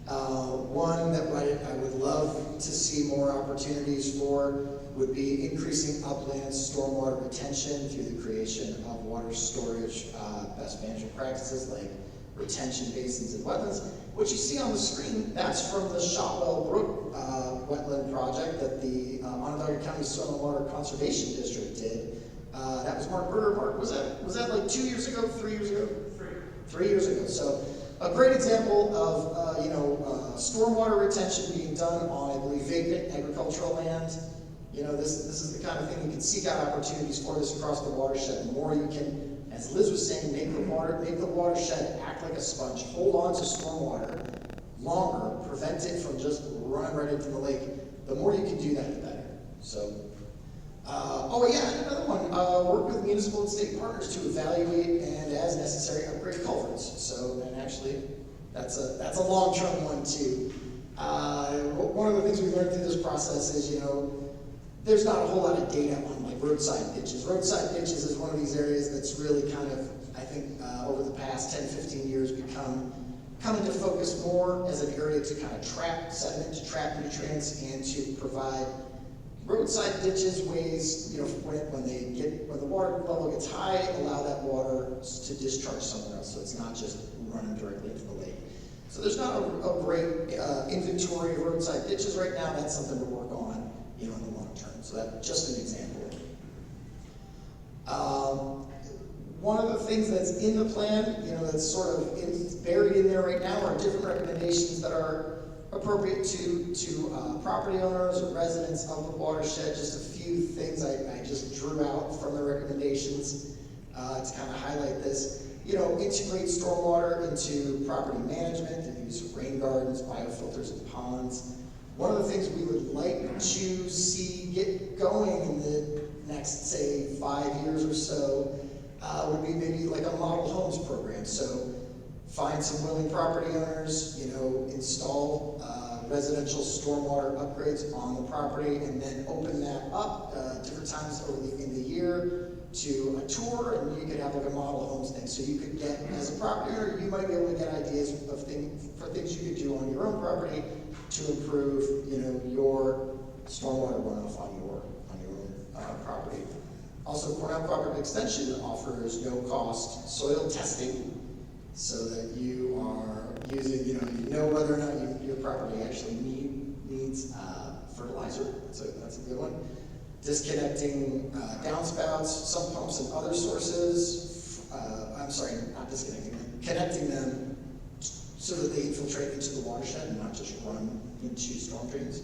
One that I would love to see more opportunities for would be increasing upland stormwater retention through the creation of water storage best management practices like retention basins and wetlands. What you see on the screen, that's from the Shotwell Brook wetland project that the Onondaga County Soil and Water Conservation District did. That was Mark Berger. Mark, was that like 2 years ago, 3 years ago? 3 years ago. So a great example of stormwater retention being done on, I believe, vacant agricultural land. This is the kind of thing you can seek out opportunities for this across the watershed. The more you can, as Liz was saying, make the watershed act like a sponge, hold on to stormwater longer, prevent it from just running right into the lake. The more you can do that, the better. So, and another one, work with municipal and state partners to evaluate and, as necessary, upgrade culverts. So, and actually, that's a long-term one too. One of the things we learned through this process is, there's not a whole lot of data on like roadside ditches. Roadside ditches is one of these areas that's really kind of, I think, over the past 10, 15 years come into focus more as an area to kind of trap sediment, to trap nutrients, and to provide roadside ditches, ways, when the water level gets high, allow that water to discharge somewhere else, so it's not just running directly into the lake. So there's not a great inventory of roadside ditches right now. That's something to work on, in the long term. So that's just an example. One of the things that's in the plan, that's sort of buried in there right now are different recommendations that are appropriate to property owners or residents of the watershed. Just a few things I just drew out from the recommendations to kind of highlight this. Integrate stormwater into property management and use of rain gardens, biofilters, and ponds. One of the things we would like to see get going in the next, say, 5 years or so would be maybe like a model homes program. So find some willing property owners, install residential stormwater upgrades on the property, and then open that up different times in the year to a tour, and you could have like a model homes thing. So you could get, as a property owner, you might be able to get ideas for things you could do on your own property to improve, your stormwater runoff on your own property. Also, Cornell Cooperative Extension offers no-cost soil testing, so that you are using, you know whether or not your property actually needs fertilizer. That's a good one. Disconnecting downspouts, sump pumps, and other sources. Not disconnecting them, connecting them so that they infiltrate into the watershed and not just run into storm drains.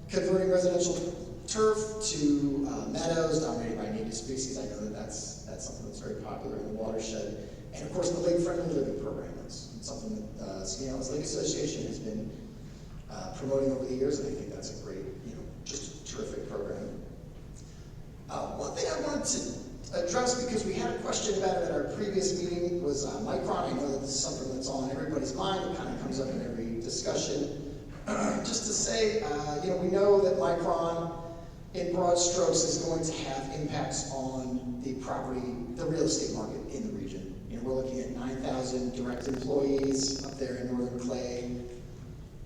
Converting residential turf to meadows dominated by native species. I know that's something that's very popular in the watershed. And of course, the lake-friendly living program. That's something that Skaneateles Lake Association has been promoting over the years, and I think that's a great, just a terrific program. One thing I wanted to address, because we had a question about it at our previous meeting, was Micron. I know that this is something that's on everybody's mind. It kind of comes up in every discussion. Just to say, we know that Micron, in broad strokes, is going to have impacts on the real estate market in the region. We're looking at 9,000 direct employees up there in Northern Clay.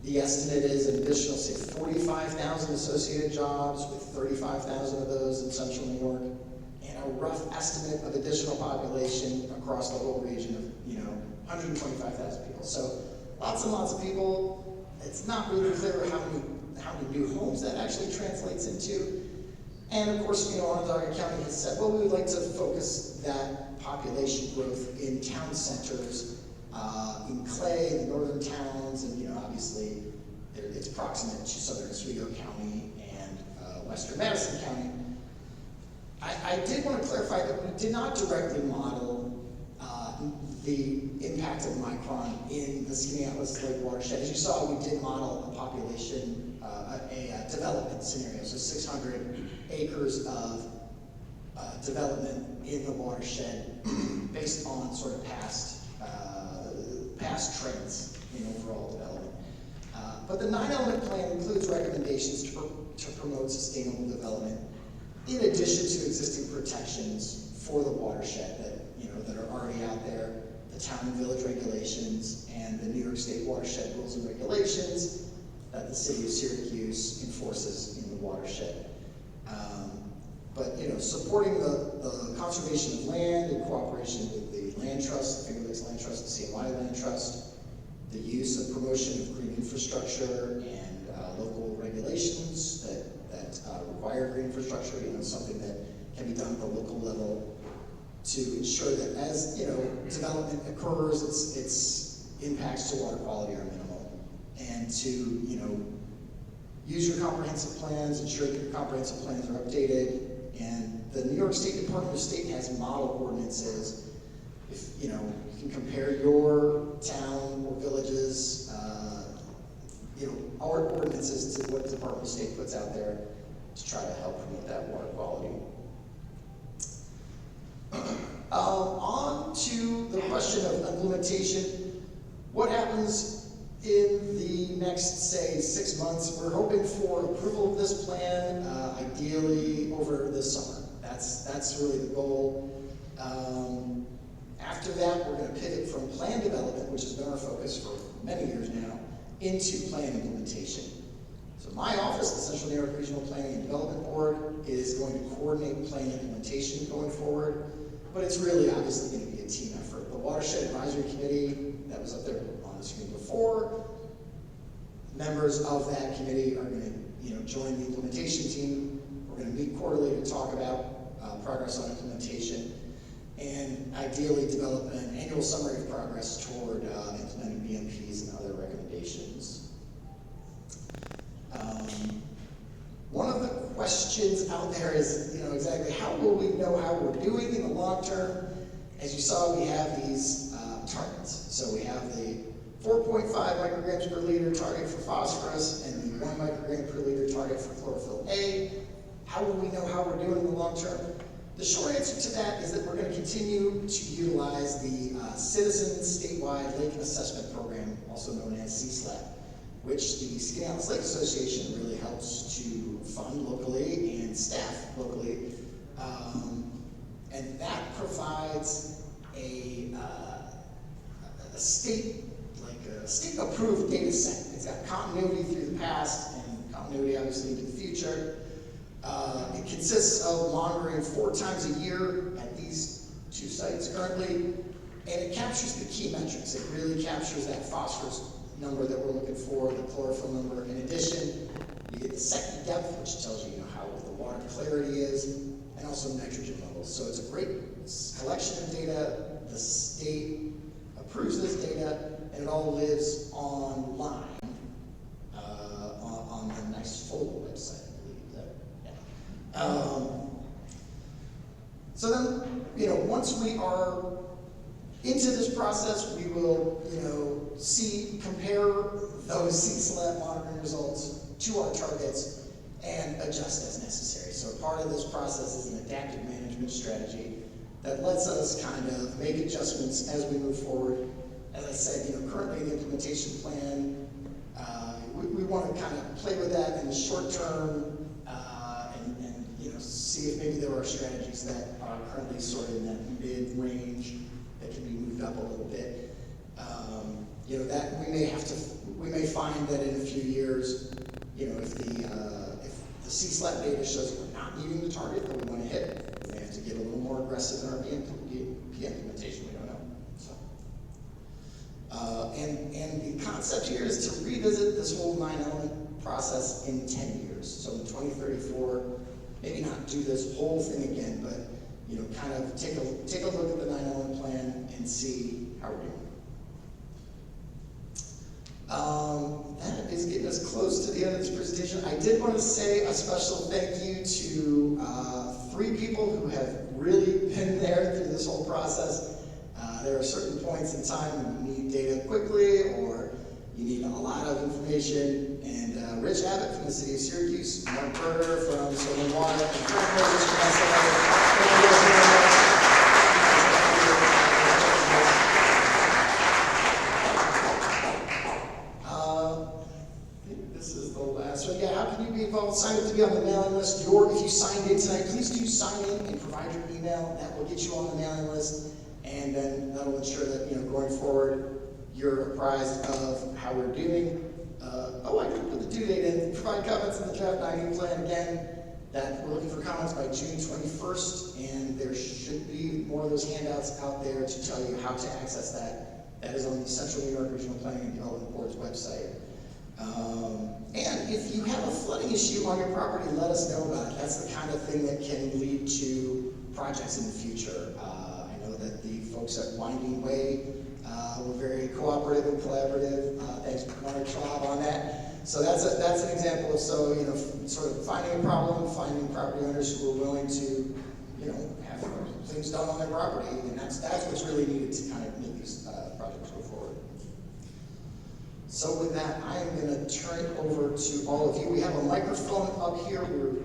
The estimate is an additional, say, 45,000 associated jobs, with 35,000 of those in central New York, and a rough estimate of additional population across the whole region of, 125,000 people. So lots and lots of people. It's not really clear how many new homes that actually translates into. And of course, Onondaga County has said, well, we would like to focus that population growth in town centers, in Clay, in the northern towns, and obviously it's proximate to southern Oswego County and western Madison County. I did want to clarify that we did not directly model the impact of Micron in the Skaneateles Lake watershed. As you saw, we did model a population, a development scenario, so 600 acres of development in the watershed based on sort of past trends in overall development. But the 9-element plan includes recommendations to promote sustainable development in addition to existing protections for the watershed that are already out there. the town and village regulations, and the New York State watershed rules and regulations that the city of Syracuse enforces in the watershed. But supporting the conservation of land in cooperation with the Land Trust, the Finger Lakes Land Trust, the CNY Land Trust, the use and promotion of green infrastructure and local regulations that require green infrastructure, something that can be done at the local level to ensure that as development occurs, its impacts to water quality are minimal, and to use your comprehensive plans, ensure that your comprehensive plans are updated. And the New York State Department of State has model ordinances. If you can compare your town or villages, our ordinances to what the Department of State puts out there to try to help promote that water quality. On to the question of implementation. What happens in the next, say, 6 months? We're hoping for approval of this plan, ideally over this summer. That's really the goal. After that, we're going to pivot from plan development, which has been our focus for many years now, into plan implementation. So my office, the Central New York Regional Planning and Development Board, is going to coordinate plan implementation going forward, but it's really obviously going to be a team effort. The Watershed Advisory Committee that was up there on the screen before, members of that committee are going to join the implementation team. We're going to meet quarterly to talk about progress on implementation, and ideally develop an annual summary of progress toward implementing BMPs and other recommendations. One of the questions out there is, exactly how will we know how we're doing in the long term? As you saw, we have these targets. So we have the 4.5 micrograms per liter target for phosphorus and the 1 microgram per liter target for chlorophyll A. How will we know how we're doing in the long term? The short answer to that is that we're going to continue to utilize the Citizen Statewide Lake Assessment Program, also known as CSLAP, which the Skaneateles Lake Association really helps to fund locally and staff locally. And that provides a state-approved data set. It's got continuity through the past and continuity obviously into the future. It consists of monitoring 4 times a year at these 2 sites currently, and it captures the key metrics. It really captures that phosphorus number that we're looking for, the chlorophyll number. In addition, you get the second depth, which tells you, how the water clarity is, and also nitrogen levels. So it's a great collection of data. The state approves this data, and it all lives online on the nice full website. So then, once we are into this process, we will, compare those CSLAP monitoring results to our targets and adjust as necessary. So part of this process is an adaptive management strategy that lets us kind of make adjustments as we move forward. As I said, currently the implementation plan, we want to kind of play with that in the short term, see if maybe there are strategies that are currently sort of in that mid-range that can be moved up a little bit. That we may find that in a few years, if the CSLAP data shows we're not meeting the target that we want to hit, we may have to get a little more aggressive in our BMP implementation. We don't know. So, and the concept here is to revisit this whole 9-element process in 10 years. So in 2034. Maybe not do this whole thing again, but kind of take a look at the 9-element plan and see how we're doing. That is getting us close to the end of this presentation. I did want to say a special thank you to 3 people who have really been there through this whole process. There are certain points in time when you need data quickly or you need a lot of information, and Rich Abbott from the City of Syracuse, Mark Berger from Soil and Water, and Frank Moses from I think this is the last one. Yeah, how can you be involved? Sign up to be on the mailing list. If you signed in tonight, please do sign in and provide your email. That will get you on the mailing list. And then that'll ensure that, going forward, you're apprised of how we're doing. I could put the due date in, provide comments on the draft 9E plan again, that we're looking for comments by June 21st, and there should be more of those handouts out there to tell you how to access that. That is on the Central New York Regional Planning and Development Board's website. And if you have a flooding issue on your property, let us know about it. That's the kind of thing that can lead to projects in the future. I know that the folks at Winding Way were very cooperative and collaborative. Thanks to Mark Schwab on that. So that's an example of sort of finding a problem, finding property owners who are willing to, have things done on their property, and that's what's really needed to kind of make these projects go forward. So with that, I am going to turn it over to all of you. We have a microphone up here. We're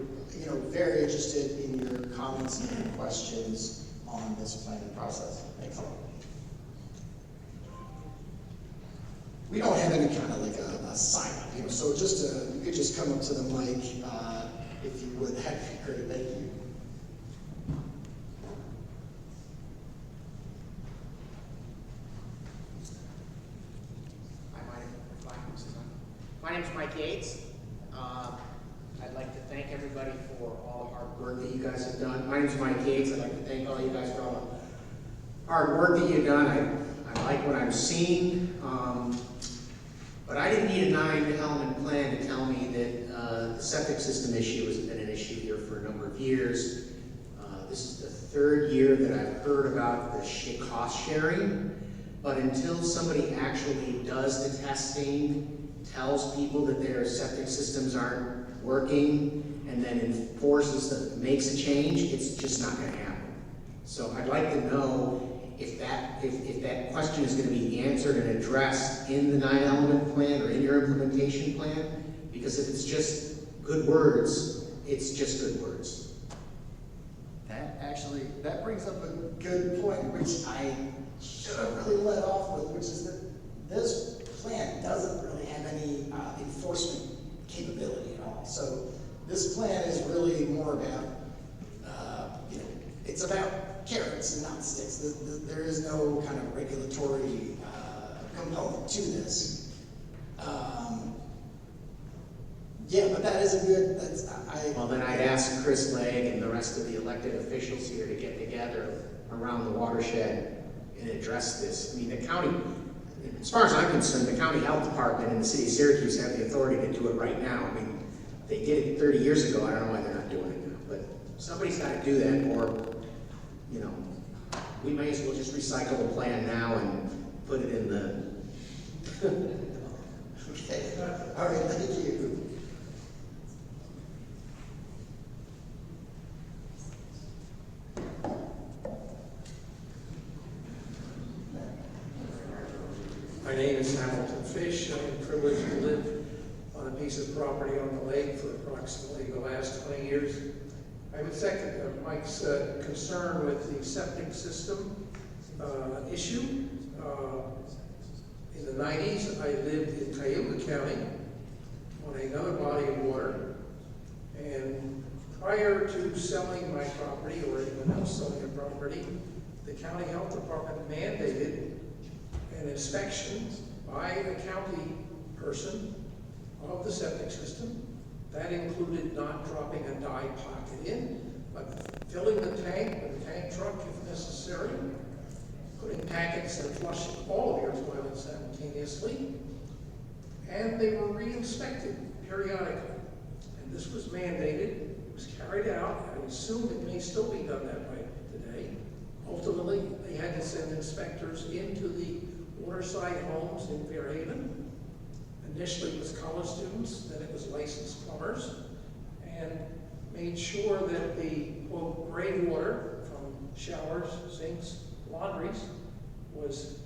very interested in your comments and your questions on this planning process. Thanks a lot. We don't have any kind of like a sign up, so you could just come up to the mic if you would. That'd be great. Thank you. My name's Mike Yates. I'd like to thank everybody for all the hard work that you guys have done. My name's Mike Yates. I'd like to thank all you guys for all the hard work that you've done. I like what I'm seeing, but I didn't need a 9-element plan to tell me that the septic system issue has been an issue here for a number of years. This is the third year that I've heard about the cost sharing, but until somebody actually does the testing, tells people that their septic systems aren't working, and then makes a change, it's just not going to happen. So I'd like to know if that question is going to be answered and addressed in the 9-element plan or in your implementation plan, because if it's just good words, it's just good words. That brings up a good point, which I should have really led off with, which is that this plan doesn't really have any enforcement capability at all. So this plan is really more about, it's about carrots and not sticks. There is no kind of regulatory component to this. Yeah, but that is a good, Well, then I'd ask Chris Legg and the rest of the elected officials here to get together around the watershed and address this. I mean, the county, as far as I'm concerned, the county health department and the city of Syracuse have the authority to do it right now. I mean, they did it 30 years ago. I don't know why they're not doing it now, but somebody's got to do that, or, we may as well just recycle the plan now and put it in the... Okay. All right, thank you. My name is Hamilton Fish. I'm privileged to live on a piece of property on the lake for approximately the last 20 years. I would second Mike's concern with the septic system issue. In the 90s, I lived in Cayuga County on another body of water. And prior to selling my property or anyone else selling a property, the county health department mandated an inspection by a county person of the septic system. That included not dropping a dye pocket in, but filling the tank with a tank truck if necessary, putting packets and flushing all of your toilets simultaneously, and they were re-inspected periodically. And this was mandated, it was carried out. I assume it may still be done that way today. Ultimately, they had to send inspectors into the waterside homes in Fairhaven. Initially it was college students, then it was licensed plumbers, and made sure that the, quote, gray water from showers, sinks, laundries was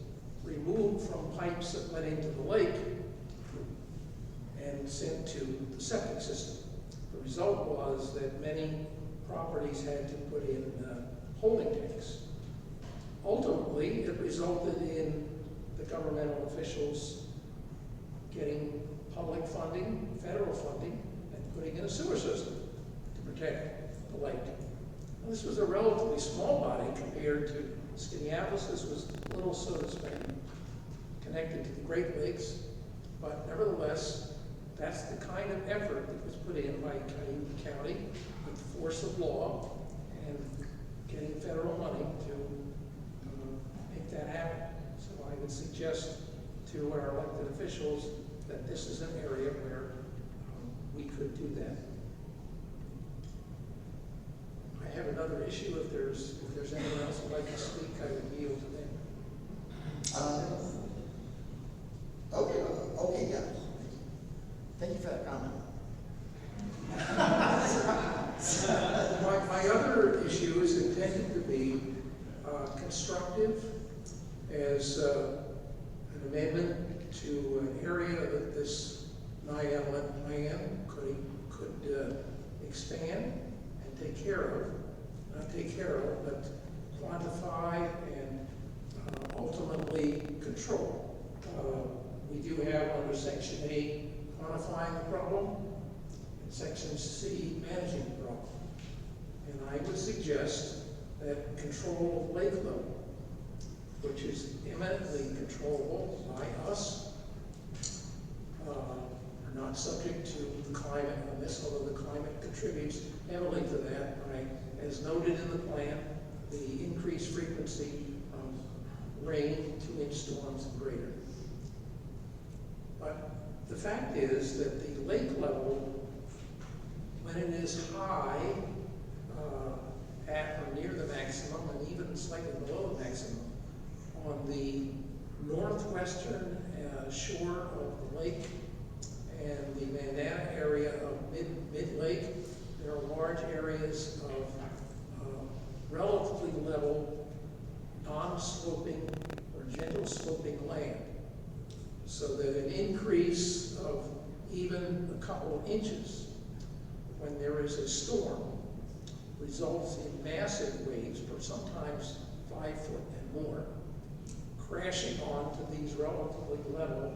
removed from pipes that went into the lake and sent to the septic system. The result was that many properties had to put in holding tanks. Ultimately, it resulted in the governmental officials getting public funding, federal funding, and putting in a sewer system to protect the lake. Now, this was a relatively small body compared to Skaneateles was a little, so to speak, connected to the Great Lakes, but nevertheless, that's the kind of effort that was put in by Cayuga County with the force of law and getting federal money to make that happen. So I would suggest to our elected officials that this is an area where we could do that. I have another issue. If there's anyone else who'd like to speak, I would yield to them. Okay, yeah. Thank you for that comment. My other issue is intended to be constructive as an amendment to an area that this 9-element plan could expand and take care of, not take care of, but quantify and ultimately control. We do have under Section 8 quantifying the problem, and Section C managing the problem. And I would suggest that control of lake level, which is eminently controllable by us, are not subject to the climate on this, although the climate contributes heavily to that by, as noted in the plan, the increased frequency of rain, 2-inch storms and greater. But the fact is that the lake level, when it is high, at or near the maximum, and even slightly below the maximum, on the northwestern shore of the lake and the Mandana area of mid-lake, there are large areas of relatively level, non-sloping or gentle sloping land. So that an increase of even a couple of inches when there is a storm results in massive waves, for sometimes 5 foot and more, crashing onto these relatively level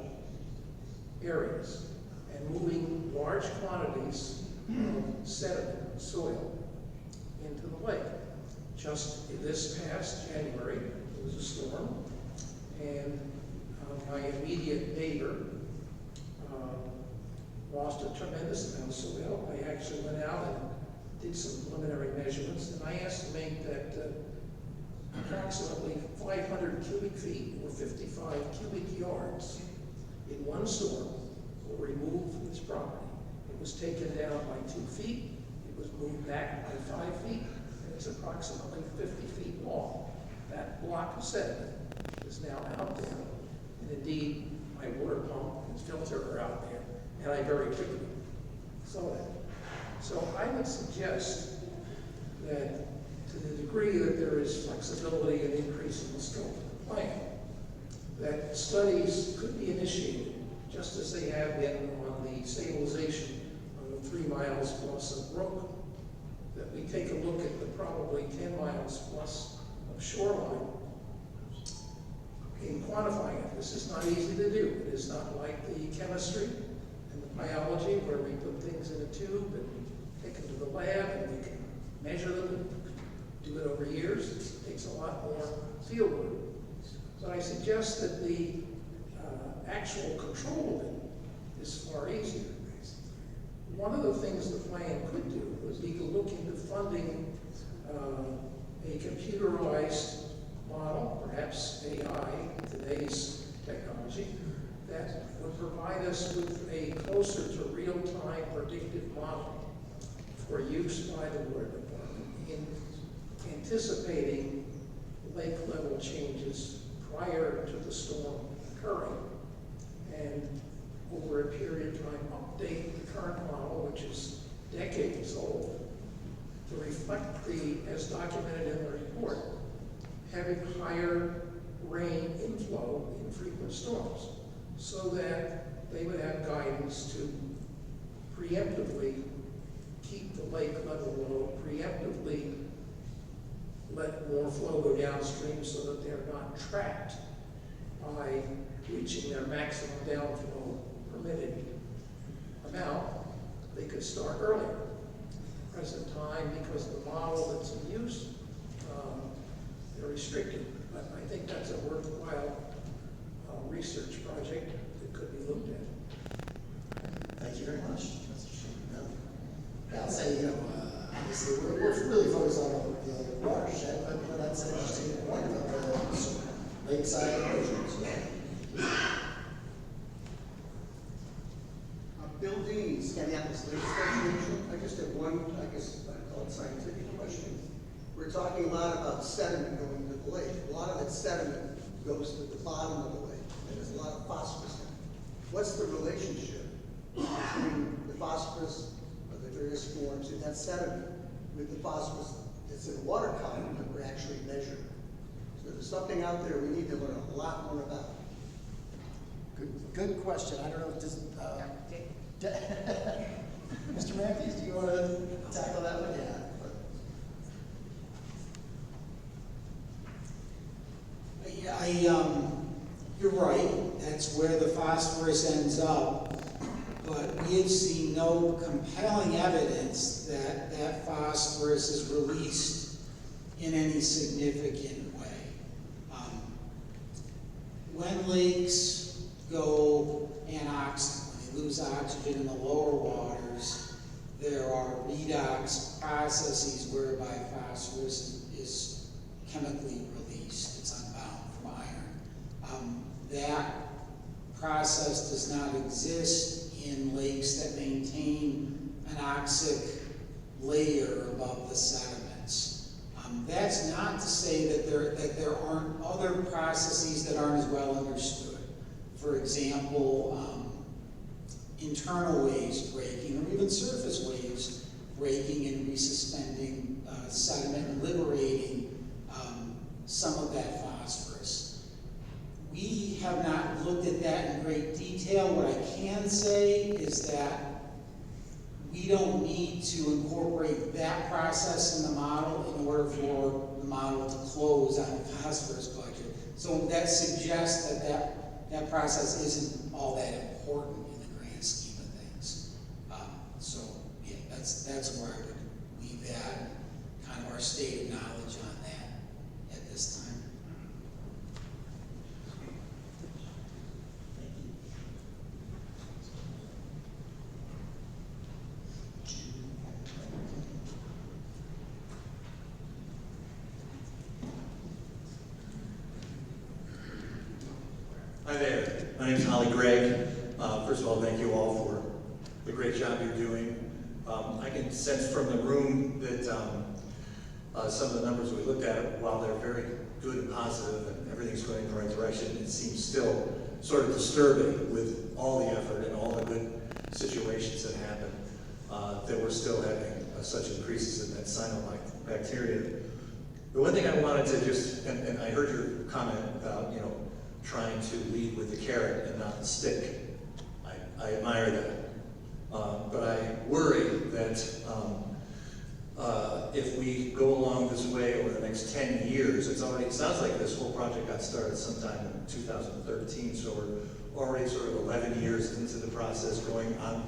areas and moving large quantities of sediment, soil, into the lake. Just this past January, there was a storm, and my immediate neighbor lost a tremendous amount of soil. I actually went out and did some preliminary measurements, and I estimate that approximately 500 cubic feet or 55 cubic yards in one storm were removed from this property. It was taken down by 2 feet, it was moved back by 5 feet, and it's approximately 50 feet long. That block of sediment is now out there, and indeed, my water pump and filter are out there, and I very quickly saw that. So I would suggest that to the degree that there is flexibility and increase in the scope of the plan, that studies could be initiated, just as they have been on the stabilization of the 3 miles plus of brook, that we take a look at the probably 10 miles plus of shoreline in quantifying it. This is not easy to do. It is not like the chemistry and the biology where we put things in a tube and take them to the lab and we can measure them and do it over years. It takes a lot more field work. But I suggest that the actual control of it is far easier. One of the things the plan could do would be to look into funding a computerized model, perhaps AI, today's technology, that would provide us with a closer to real-time predictive model for use by the Water Department in anticipating lake level changes prior to the storm occurring, and over a period of time update the current model, which is decades old, to reflect the, as documented in the report, having higher rain inflow in frequent storms, so that they would have guidance to preemptively keep the lake level low, preemptively let more flow go downstream so that they're not trapped by reaching their maximum downflow permitted amount. They could start earlier. At the present time, because the model that's in use, they're restricted. but I think that's a worthwhile research project that could be looked at. Thank you very much. Yeah, I'll say, obviously, we're really focused on the watershed, but that's an interesting point about the lakeside erosion. Bill Dean, Skaneateles Legislation. I just have one, I guess I call it scientific question. We're talking a lot about sediment going to the lake. A lot of that sediment goes to the bottom of the lake, and there's a lot of phosphorus in it. What's the relationship between the phosphorus of the various forms in that sediment with the phosphorus that's in the water column that we're actually measuring? So there's something out there we need to learn a lot more about. Good question. I don't know if this, Mr. Matthews, do you want to tackle that one? Yeah. You're right, that's where the phosphorus ends up, but we have seen no compelling evidence that that phosphorus is released in any significant way. When lakes go anoxic, when they lose oxygen in the lower waters, there are redox processes whereby phosphorus is chemically released. It's unbound from iron. That process does not exist in lakes that maintain an oxic layer above the sediments. That's not to say that there aren't other processes that aren't as well understood. For example, internal waves breaking, or even surface waves breaking and resuspending sediment and liberating some of that phosphorus. We have not looked at that in great detail. What I can say is that we don't need to incorporate that process in the model in order for the model to close on a phosphorus budget. So that suggests that process isn't all that important in the grand scheme of things. So yeah, that's where I would leave that, kind of our state of knowledge on that at this time. Hi there, my name is Holly Gregg. First of all, thank you all for the great job you're doing. I can sense from the room that some of the numbers we looked at, while they're very good and positive and everything's going in the right direction, it seems still sort of disturbing with all the effort and all the good situations that happen, that we're still having such increases in that cyanobacteria. The one thing I wanted to just, and I heard your comment about, trying to lead with the carrot and not the stick. I admire that. But I worry that if we go along this way over the next 10 years, it sounds like this whole project got started sometime in 2013, so we're already sort of 11 years into the process, going on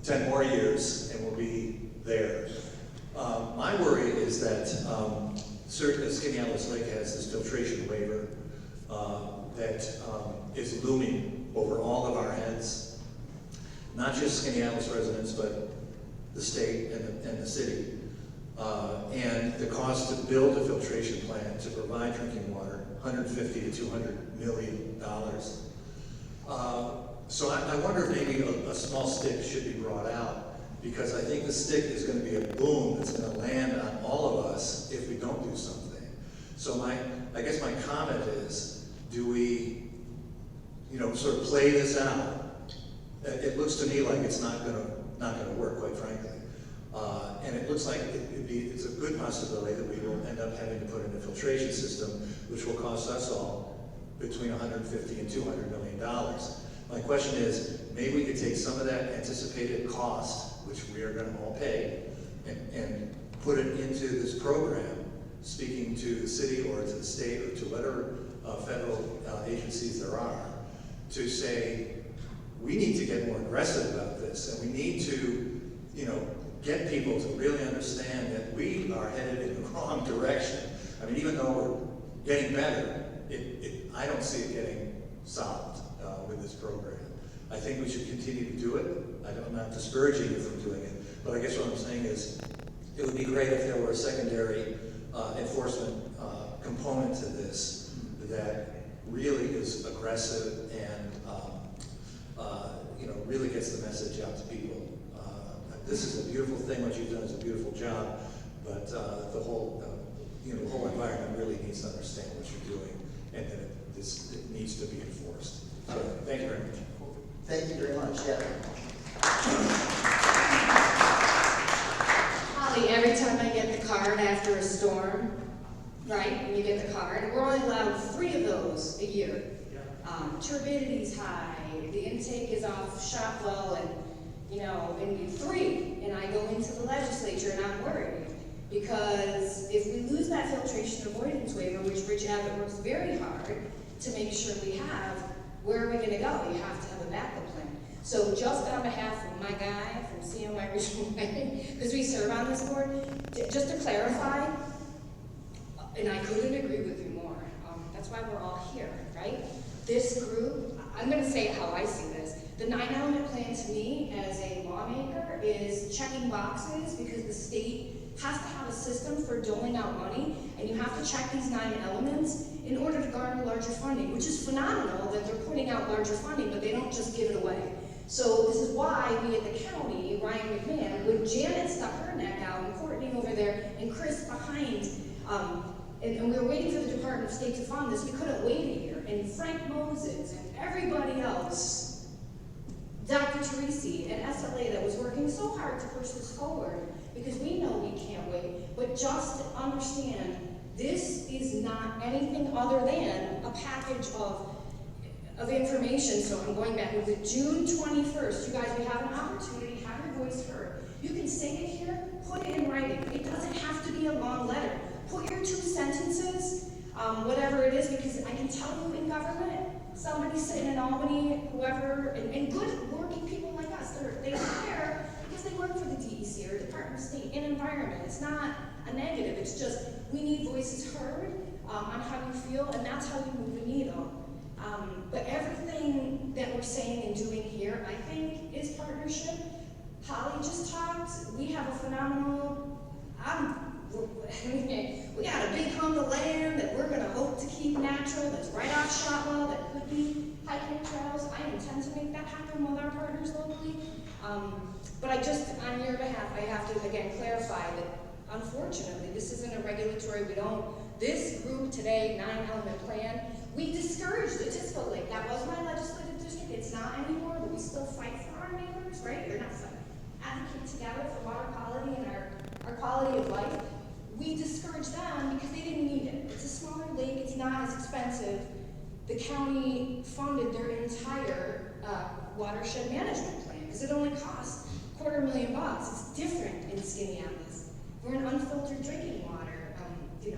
10 more years, and we'll be there. My worry is that Skaneateles Lake has this filtration waiver that is looming over all of our heads, not just Skaneateles residents, but the state and the city. And the cost to build a filtration plant to provide drinking water, $150 to $200 million. So I wonder if maybe a small stick should be brought out, because I think the stick is going to be a boom that's going to land on all of us if we don't do something. So I guess my comment is, do we, sort of play this out? It looks to me like it's not going to work, quite frankly. And it looks like it's a good possibility that we will end up having to put in a filtration system, which will cost us all between $150 and $200 million. My question is, maybe we could take some of that anticipated cost, which we are going to all pay, and put it into this program, speaking to the city or to the state or to whatever federal agencies there are, to say, we need to get more aggressive about this, and we need to, get people to really understand that we are headed in the wrong direction. I mean, even though getting better. I don't see it getting solved with this program. I think we should continue to do it. I'm not discouraging you from doing it, but I guess what I'm saying is it would be great if there were a secondary enforcement component to this that really is aggressive and really gets the message out to people. This is a beautiful thing. What you've done is a beautiful job, but the whole environment really needs to understand what you're doing, and that it needs to be enforced. So, thank you very much. Thank you very much, yeah. Holly, every time I get the card after a storm, right, and you get the card, we're only allowed 3 of those a year. Turbidity's high, the intake is off Shotwell, and and 3, and I go into the legislature and I'm worried. Because if we lose that filtration avoidance waiver, which Rich Abbott works very hard to make sure we have, where are we gonna go? You have to have a backup plan. So just on behalf of my guy from CMY Regional Planning, because we serve on this board, just to clarify, and I couldn't agree with you more, that's why we're all here, right? This group, I'm gonna say how I see this. The 9-element plan to me, as a lawmaker, is checking boxes because the state has to have a system for doling out money, and you have to check these 9 elements in order to garner larger funding, which is phenomenal that they're putting out larger funding, but they don't just give it away. So this is why we at the county, Ryan McMahon, when Janet stuck her neck out, and Courtney over there, and Chris behind, and we were waiting for the Department of State to fund this, we couldn't wait a year, and Frank Moses, and everybody else, Dr. Teresi and SLA that was working so hard to push this forward, because we know we can't wait, but just understand, this is not anything other than a package of information. So I'm going back with June 21st, you guys, we have an opportunity, have your voice heard. You can say it here, put it in writing. It doesn't have to be a long letter. Put your 2 sentences, whatever it is, because I can tell you in government, somebody sitting in Albany, whoever, and good working people like us, they care because they work for the DEC or Department of State in environment. It's not a negative, it's just we need voices heard on how you feel, and that's how we move the needle. But everything that we're saying and doing here, I think, is partnership. Holly just talked, we have a phenomenal, we got a big hunk of land that we're gonna hope to keep natural, that's right off Shotwell, that could be hiking trails. I intend to make that happen with our partners locally. But I just, on your behalf, I have to again clarify that unfortunately, this isn't a regulatory, this group today, 9-element plan, we discouraged the Tisco Lake. That was my legislative district, it's not anymore, but we still fight for our neighbors, right? You're not fighting. Advocate together for water quality and our quality of life. We discouraged them because they didn't need it. It's a smaller lake, it's not as expensive. The county funded their entire watershed management plan because it only costs $250,000. It's different in Skaneateles. We're an unfiltered drinking water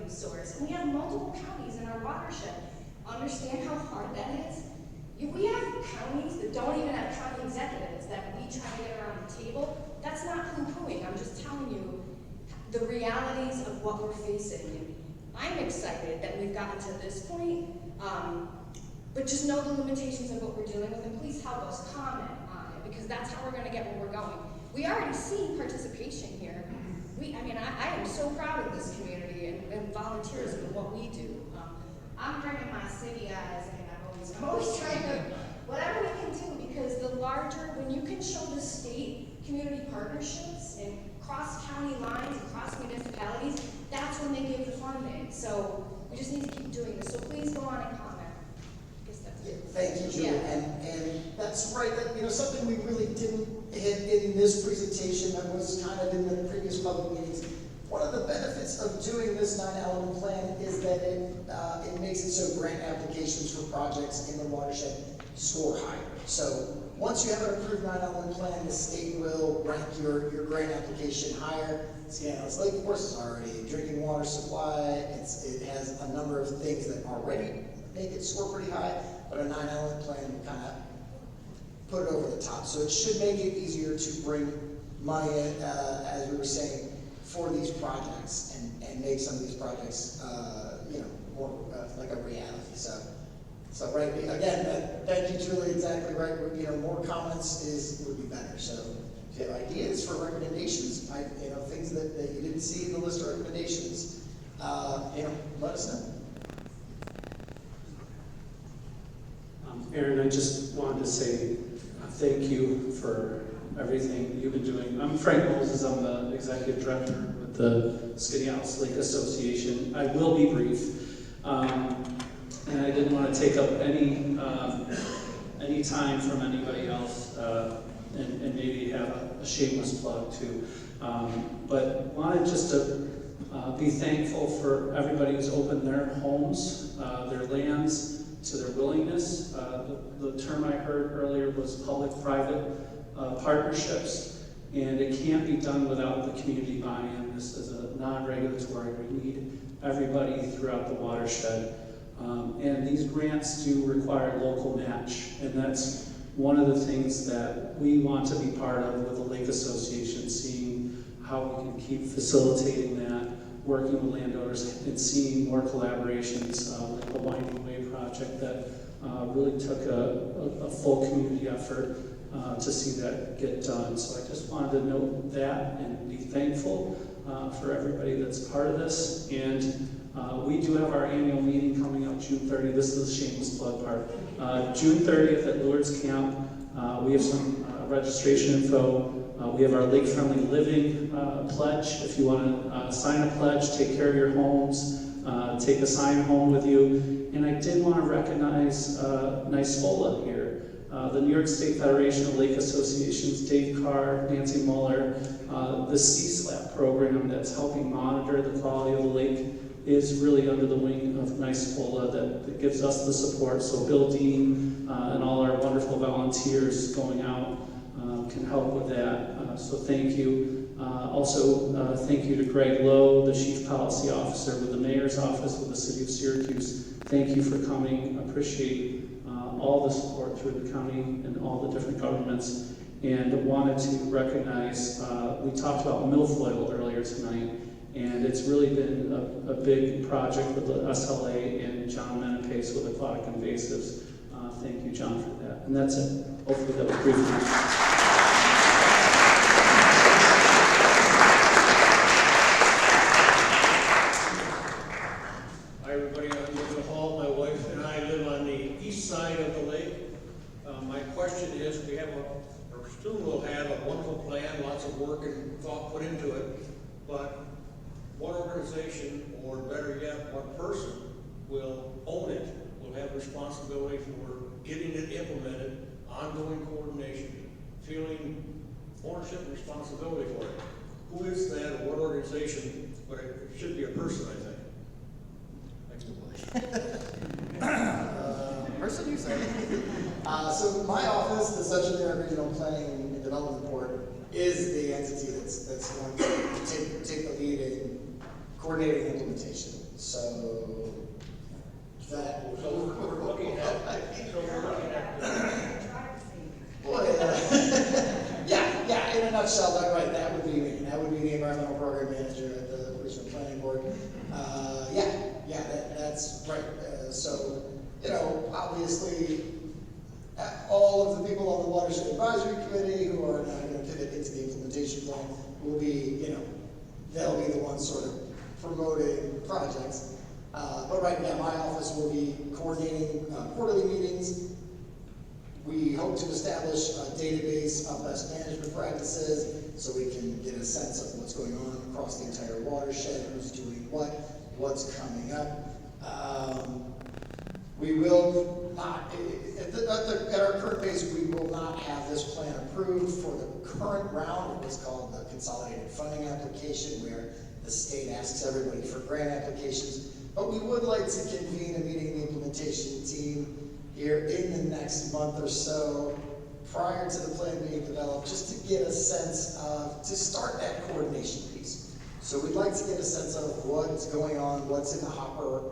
source, and we have multiple counties in our watershed. Understand how hard that is? We have counties that don't even have county executives that we try to get around the table. That's not poo-pooing, I'm just telling you the realities of what we're facing. And I'm excited that we've gotten to this point, but just know the limitations of what we're dealing with, and please help us comment on it, because that's how we're gonna get where we're going. We already see participation here. I am so proud of this community and volunteerism and what we do. I'm bringing my city eyes, and I'm always trying to, whatever we can do, because the larger, when you can show the state community partnerships and cross county lines and cross municipalities, that's when they give the funding. So we just need to keep doing this. So please go on and comment. I guess that's it. Thank you, Julie. Yeah. And that's right. That something we really didn't hit in this presentation that was kind of in the previous public meetings. One of the benefits of doing this 9-element plan is that it makes it so grant applications for projects in the watershed score higher. So once you have an approved 9-element plan, the state will rank your grant application higher. Skaneateles Lake, of course, is already a drinking water supply. It has a number of things that already make it score pretty high, but a 9-element plan will kind of put it over the top. So it should make it easier to bring money in, as we were saying, for these projects and make some of these projects, more like a reality. So right, again, thank you, Julie, exactly right. You know, more comments would be better. So if you have ideas for recommendations, things that you didn't see in the list of recommendations, let us know. Aaron, I just wanted to say thank you for everything you've been doing. I'm Frank Moses. I'm the executive director with the Skaneateles Lake Association. I will be brief, and I didn't want to take up any time from anybody else, and maybe have a shameless plug too. But wanted just to be thankful for everybody who's opened their homes, their lands, to their willingness. The term I heard earlier was public-private partnerships, and it can't be done without the community buy-in. This is a non-regulatory. We need everybody throughout the watershed. And these grants do require local match, and that's one of the things that we want to be part of with the Lake Association, seeing how we can keep facilitating that, working with landowners and seeing more collaborations, like the Winding Way project that really took a full community effort to see that get done. So I just wanted to note that and be thankful for everybody that's part of this. And we do have our annual meeting coming up June 30th. This is the shameless plug part. June 30th at Lourdes Camp. We have some registration info. We have our Lake Friendly Living pledge. If you want to sign a pledge, take care of your homes, take a sign home with you. And I did want to recognize NYSFOLA here. The New York State Federation of Lake Associations, Dave Carr, Nancy Muller, the CSLAP program that's helping monitor the quality of the lake is really under the wing of NYSFOLA that gives us the support. So Bill Dean and all our wonderful volunteers going out can help with that. So thank you. Also, thank you to Greg Lowe, the Chief Policy Officer with the Mayor's Office with the City of Syracuse. Thank you for coming. Appreciate all the support through the county and all the different governments. And wanted to recognize, we talked about milfoil earlier tonight, and it's really been a big project with the SLA and John Menapace with aquatic invasives. Thank you, John, for that. And that's it. Hopefully that was brief enough. Hi everybody, I'm David Hall. My wife and I live on the east side of the lake. My question is, we have or soon we'll have a wonderful plan, lots of work and thought put into it, but what organization, or better yet, what person will own it, will have responsibility for getting it implemented, ongoing coordination, feeling ownership and responsibility for it? Who is that, or what organization? But it should be a person, I think. Person, you say? So my office, the Central New York Regional Planning and Development Board, is the entity that's going to take the lead in coordinating implementation. So that. So we're looking at. Boy, yeah. In a nutshell, that right. That would be me. That would be the environmental program manager at the Regional Planning Board. That's right. So, obviously, all of the people on the Watershed Advisory Committee who are now going to pivot into the implementation plan will be, they'll be the ones sort of promoting projects. But right now, my office will be coordinating quarterly meetings. We hope to establish a database of best management practices so we can get a sense of what's going on across the entire watershed, who's doing what's coming up. We will not, at our current phase, we will not have this plan approved for the current round of what's called the consolidated funding application, where the state asks everybody for grant applications. But we would like to convene a meeting of the implementation team here in the next month or so, prior to the plan being developed, just to get a sense of, to start that coordination piece. So we'd like to get a sense of what's going on, what's in the hopper,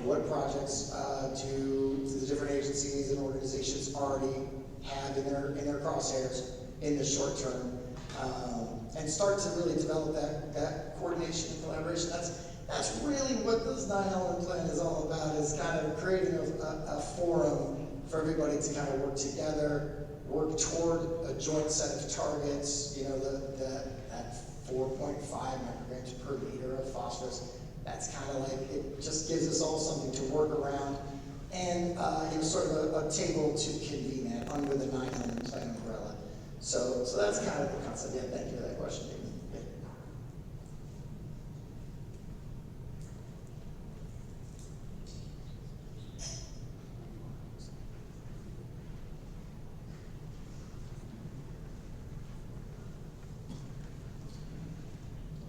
what projects do the different agencies and organizations already have in their crosshairs in the short term, and start to really develop that coordination and collaboration. That's really what this 9-element plan is all about, is kind of creating a forum for everybody to kind of work together, work toward a joint set of targets, you know, that 4.5 micrograms per liter of phosphorus. That's kind of like, it just gives us all something to work around, and you know, sort of a table to convene at under the 9-element plan umbrella. So that's kind of the concept. Yeah, thank you for that question, David. Yeah.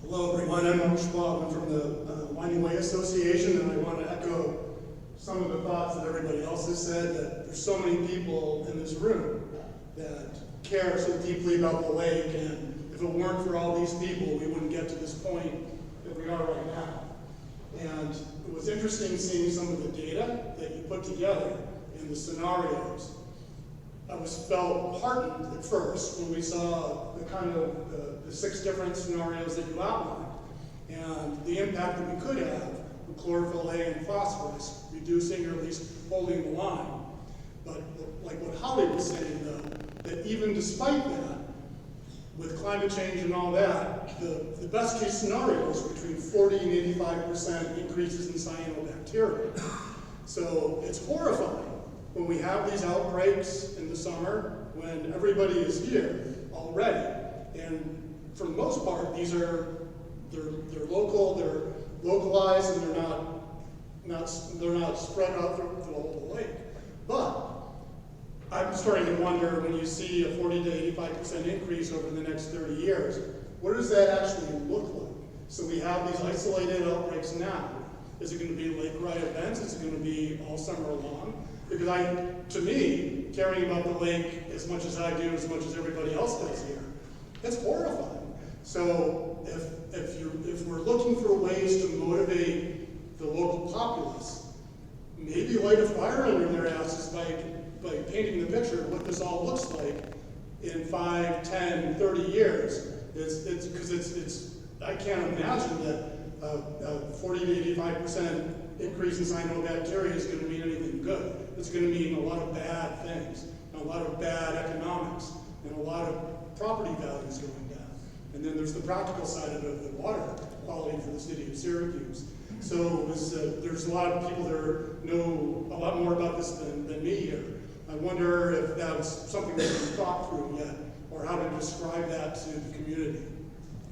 Hello everyone, I'm Mark Schwab. I'm from the Winding Way Association, and I want to echo some of the thoughts that everybody else has said, that there's so many people in this room that care so deeply about the lake, and if it weren't for all these people, we wouldn't get to this point that we are right now. And it was interesting seeing some of the data that you put together in the scenarios. I felt heartened at first when we saw the kind of the 6 different scenarios that you outlined, and the impact that we could have with chlorophyll A and phosphorus, reducing or at least holding the line. But like what Holly was saying though, that even despite that, with climate change and all that, the best case scenario is between 40 and 85% increases in cyanobacteria. So it's horrifying when we have these outbreaks in the summer, when everybody is here already. And for the most part, they're local, they're localized, and they're not spread out through the whole lake. But I'm starting to wonder, when you see a 40 to 85% increase over the next 30 years, what does that actually look like? So we have these isolated outbreaks now. Is it going to be lake-wide events? Is it going to be all summer long? Because to me, caring about the lake as much as I do, as much as everybody else does here, it's horrifying. So if we're looking for ways to motivate the local populace, maybe light a fire under their asses by painting the picture of what this all looks like in 5, 10, 30 years. I can't imagine that 40 to 85% increase in cyanobacteria is going to mean anything good. It's going to mean a lot of bad things, and a lot of bad economics, and a lot of property values going down. And then there's the practical side of it, the water quality for the city of Syracuse. So there's a lot of people that know a lot more about this than me here. I wonder if that's something that we've thought through yet, or how to describe that to the community.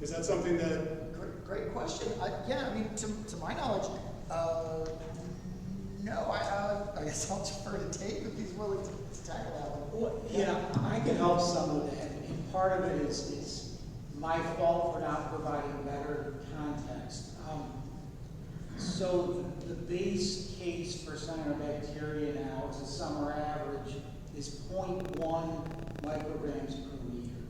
Is that something that... Great question. Yeah, I mean, to my knowledge, no, I guess I'll defer to Dave if he's willing to tackle that one. Well, yeah, I can help some with that. And part of it is my fault for not providing better context. So the base case for cyanobacteria now as a summer average is 0.1 micrograms per liter.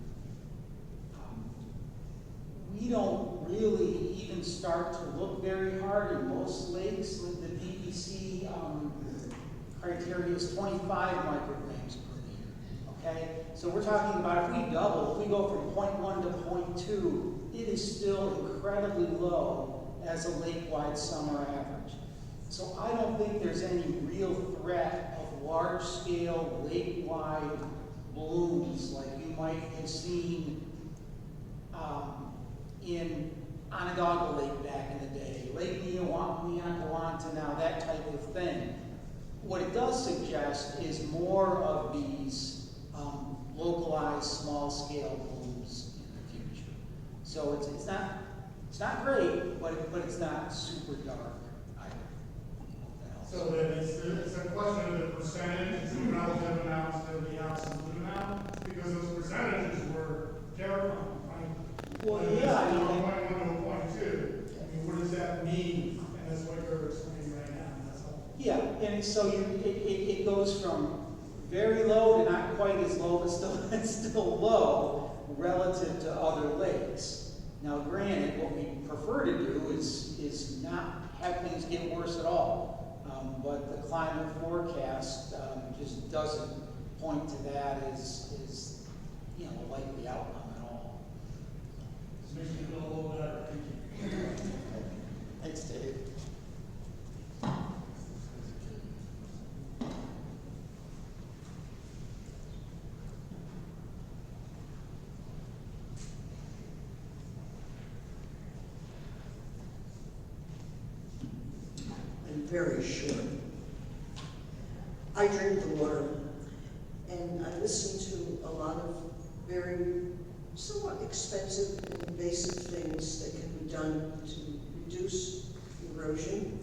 We don't really even start to look very hard in most lakes. The DEC criteria is 25 micrograms per liter. Okay, so we're talking about if we double, if we go from 0.1 to 0.2, it is still incredibly low as a lake-wide summer average. So I don't think there's any real threat of large-scale lake-wide blooms like you might have seen in Onondaga Lake back in the day, Lake Neonawanta now, that type of thing. What it does suggest is more of these localized small-scale blooms in the future. So it's not great, but it's not super dark either. So then it's a question of the percentage, it's a relative amount instead of the absolute amount, because those percentages were terrifying. Well, yeah, I mean, 1.1 to 1.2. I mean, what does that mean? And that's what you're explaining right now. That's all. yeah, and so it goes from very low to not quite as low, but it's still low relative to other lakes. Now, granted, what we prefer to do is not have things get worse at all. But the climate forecast just doesn't point to that as a likely outcome at all. This makes me feel a little better. Thank you. Thanks, very short. I drink the water, and I listen to a lot of very somewhat expensive and invasive things that can be done to reduce erosion.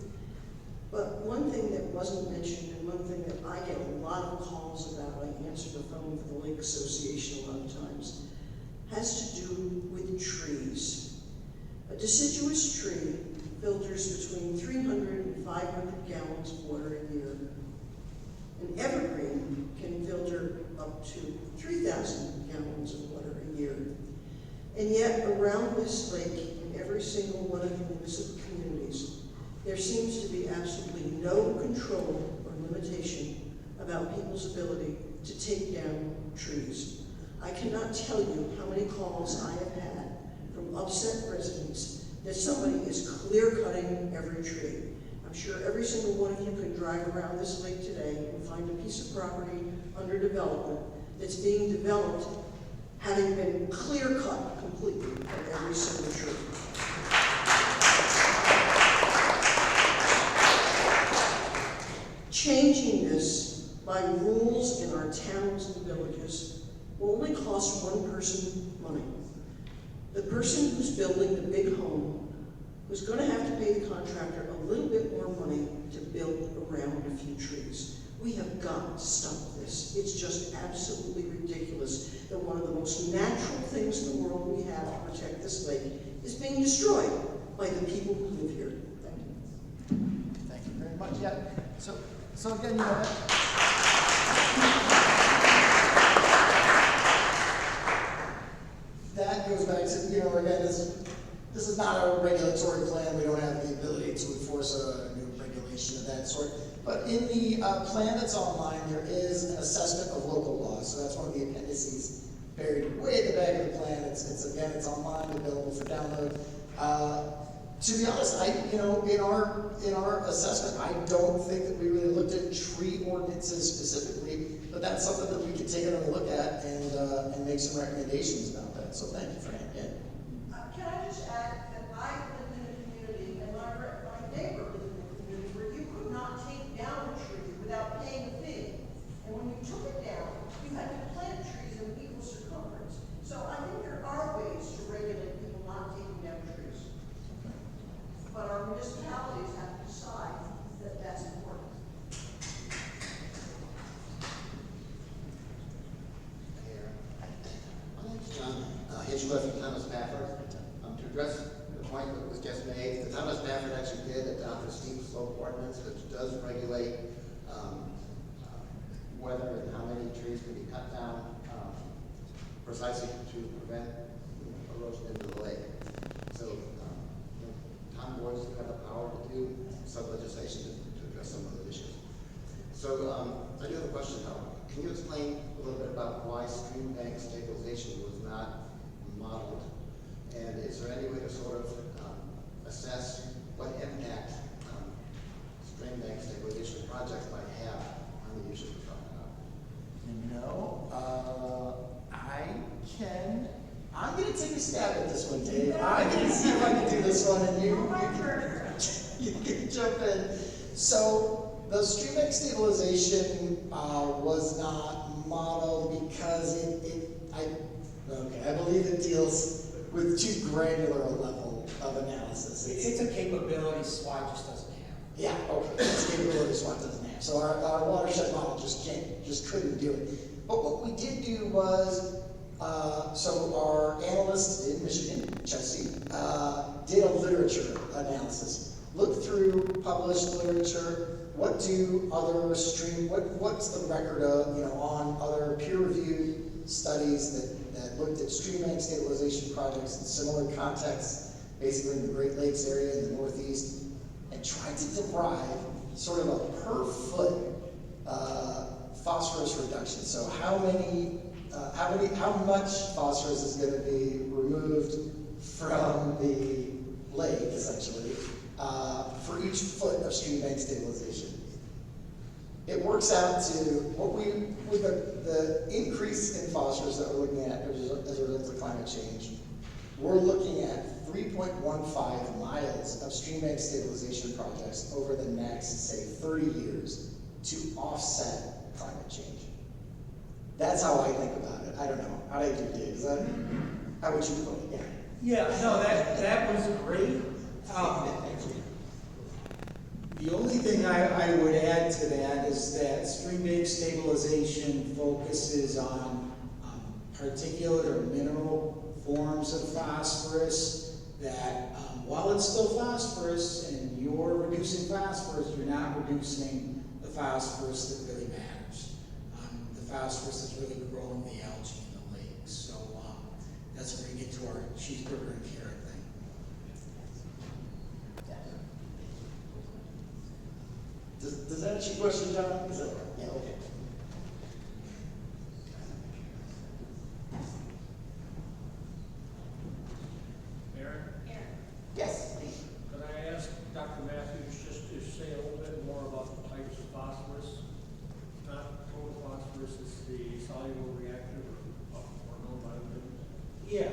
But one thing that wasn't mentioned, and one thing that I get a lot of calls about, I answer the phone for the Lake Association a lot of times, has to do with trees. A deciduous tree filters between 300 and 500 gallons of water a year. An evergreen can filter up to 3,000 gallons of water a year. And yet, around this lake, in every single one of the municipal communities, there seems to be absolutely no control or limitation about people's ability to take down trees. I cannot tell you how many calls I have had from upset residents that somebody is clear-cutting every tree. I'm sure every single one of you can drive around this lake today and find a piece of property under development that's being developed having been clear-cut completely of every single tree. Changing this by rules in our towns and villages will only cost one person money. The person who's building the big home, who's going to have to pay the contractor a little bit more money to build around a few trees. We have got to stop this. It's just absolutely ridiculous that one of the most natural things in the world we have to protect this lake is being destroyed by the people who live here. Thank you. Thank you very much. Yeah. So again, you know, that goes back to, you know, again, this is not a regulatory plan. We don't have the ability to enforce a new regulation of that sort. But in the plan that's online, there is an assessment of local laws. So that's one of the appendices buried way at the back of the plan. It's online, available for download. To be honest, in our assessment, I don't think that we really looked at tree ordinances specifically, but that's something that we could take another look at and make some recommendations about that. So thank you for that. Yeah. Can I just add that I lived in a community, and my neighbor lived in a community where you could not take down a tree without paying a fee. And when you took it down, you had to plant trees of equal circumference. So I think there are ways to regulate people not taking down trees. But our municipalities have to decide that that's important. My name is John Hitchcliff and Thomas Bafford. To address the point that was just made, the Thomas Bafford actually did adopt a steep slope ordinance which does regulate whether and how many trees can be cut down precisely to prevent erosion into the lake. So town boards do have the power to do some legislation to address some of those issues. So I do have a question, though. Can you explain a little bit about why stream bank stabilization was not modeled? And is there any way to sort of assess what impact stream bank stabilization projects might have on the issues we're talking about? I'm going to take a stab at this one, Dave. I'm going to see if I can do this one, and you can jump in. So the stream bank stabilization was not modeled because I believe it deals with too granular a level of analysis. It's a capability SWAT just doesn't have. Yeah, okay, it's a capability SWAT doesn't have. So our watershed model just couldn't do it. But what we did do was, so our analyst in Michigan, Chelsea, did a literature analysis. Looked through published literature. What do other what's the record of, on other peer-reviewed studies that looked at stream bank stabilization projects in similar contexts, basically in the Great Lakes area in the Northeast, and tried to derive sort of a per foot phosphorus reduction. So how much phosphorus is going to be removed from the lake, essentially, for each foot of stream bank stabilization. It works out to the increase in phosphorus that we're looking at as a result of climate change we're looking at 3.15 miles of stream bank stabilization projects over the next, say, 30 years to offset climate change. That's how I think about it. I don't know. How do I do, Dave? Is that how would you put it? Yeah. Yeah, no, that was great. The only thing I would add to that is that stream bank stabilization focuses on particulate or mineral forms of phosphorus that, while it's still phosphorus and you're reducing phosphorus, you're not reducing the phosphorus that really matters. The phosphorus that's really growing the algae in the lake. So that's where we get to our cheeseburger and carrot thing. Does that answer your question, John? Is that, yeah, okay. Aaron, Yes. could I ask Dr. Matthews just to say a little bit more about the types of phosphorus? Not total phosphorus, it's the soluble reactive or known by the names. Yeah.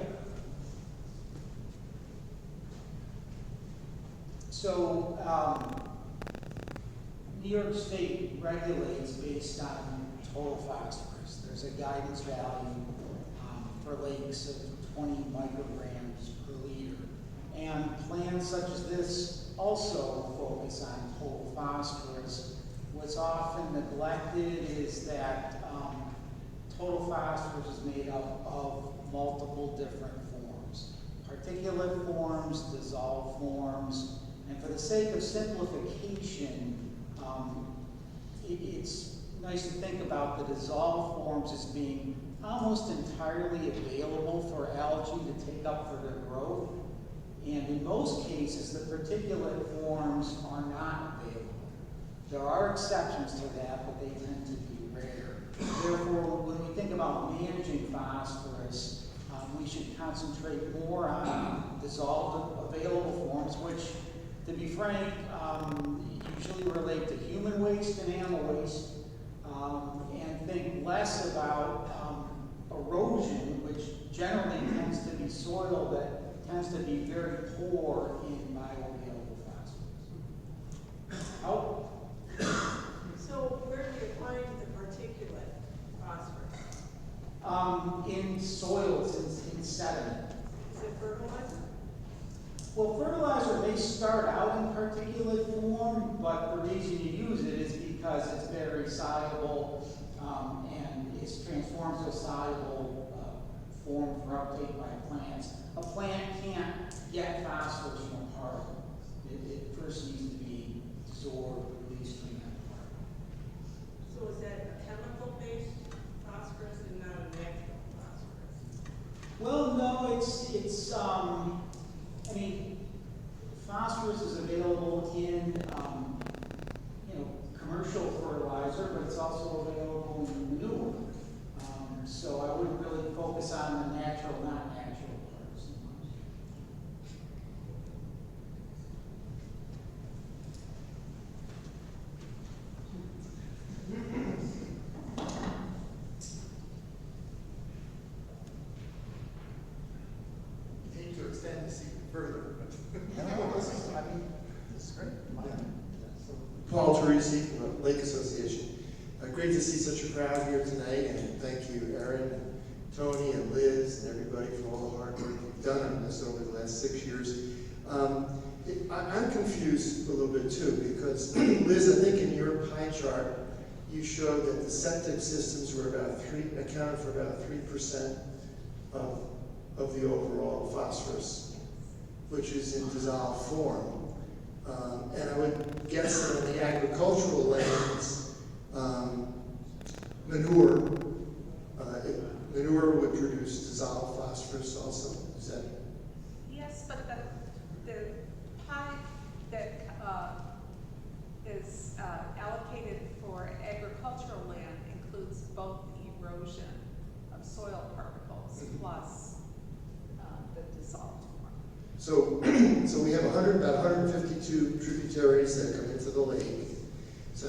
So, New York State regulates based on total phosphorus. There's a guidance value for lakes of 20 micrograms per liter. And plans such as this also focus on total phosphorus. What's often neglected is that total phosphorus is made up of multiple different forms. Particulate forms, dissolved forms, and for the sake of simplification, it's nice to think about the dissolved forms as being almost entirely available for algae to take up for their growth. And in most cases, the particulate forms are not available. There are exceptions to that, but they tend to be rare. Therefore, when we think about managing phosphorus, we should concentrate more on dissolved available forms, which, to be frank, usually relate to human waste and animal waste, and think less about erosion, which generally tends to be soil that tends to be very poor in bioavailable phosphorus. Oh. So where do you find the particulate phosphorus? In soils, in sediment. Is it fertilizer? Well, fertilizer may start out in particulate form, but the reason you use it is because it's very soluble and it's transformed to a soluble form for uptake by plants. A plant can't get phosphorus from a particle. It first needs to be absorbed, released from that particle. So is that a chemical-based phosphorus and not a natural phosphorus? Well, no, it's I mean, phosphorus is available in, commercial fertilizer, but it's also available in manure. So I wouldn't really focus on the natural, not natural parts. You need to extend this even further. No, this is great. Paul Teresi from the Lake Association. Great to see such a crowd here tonight, and thank you, Aaron, and Tony, and Liz, and everybody for all the hard work you've done on this over the last 6 years. I'm confused a little bit too, because Liz, I think in your pie chart, you showed that the septic systems were accounted for about 3% of the overall phosphorus, which is in dissolved form. And I would guess that in the agricultural lands, manure would produce dissolved phosphorus also. Is that? Yes, but the pie that is allocated for agricultural land includes both erosion of soil particles plus the dissolved form. So we have about 152 tributaries that come into the lake. So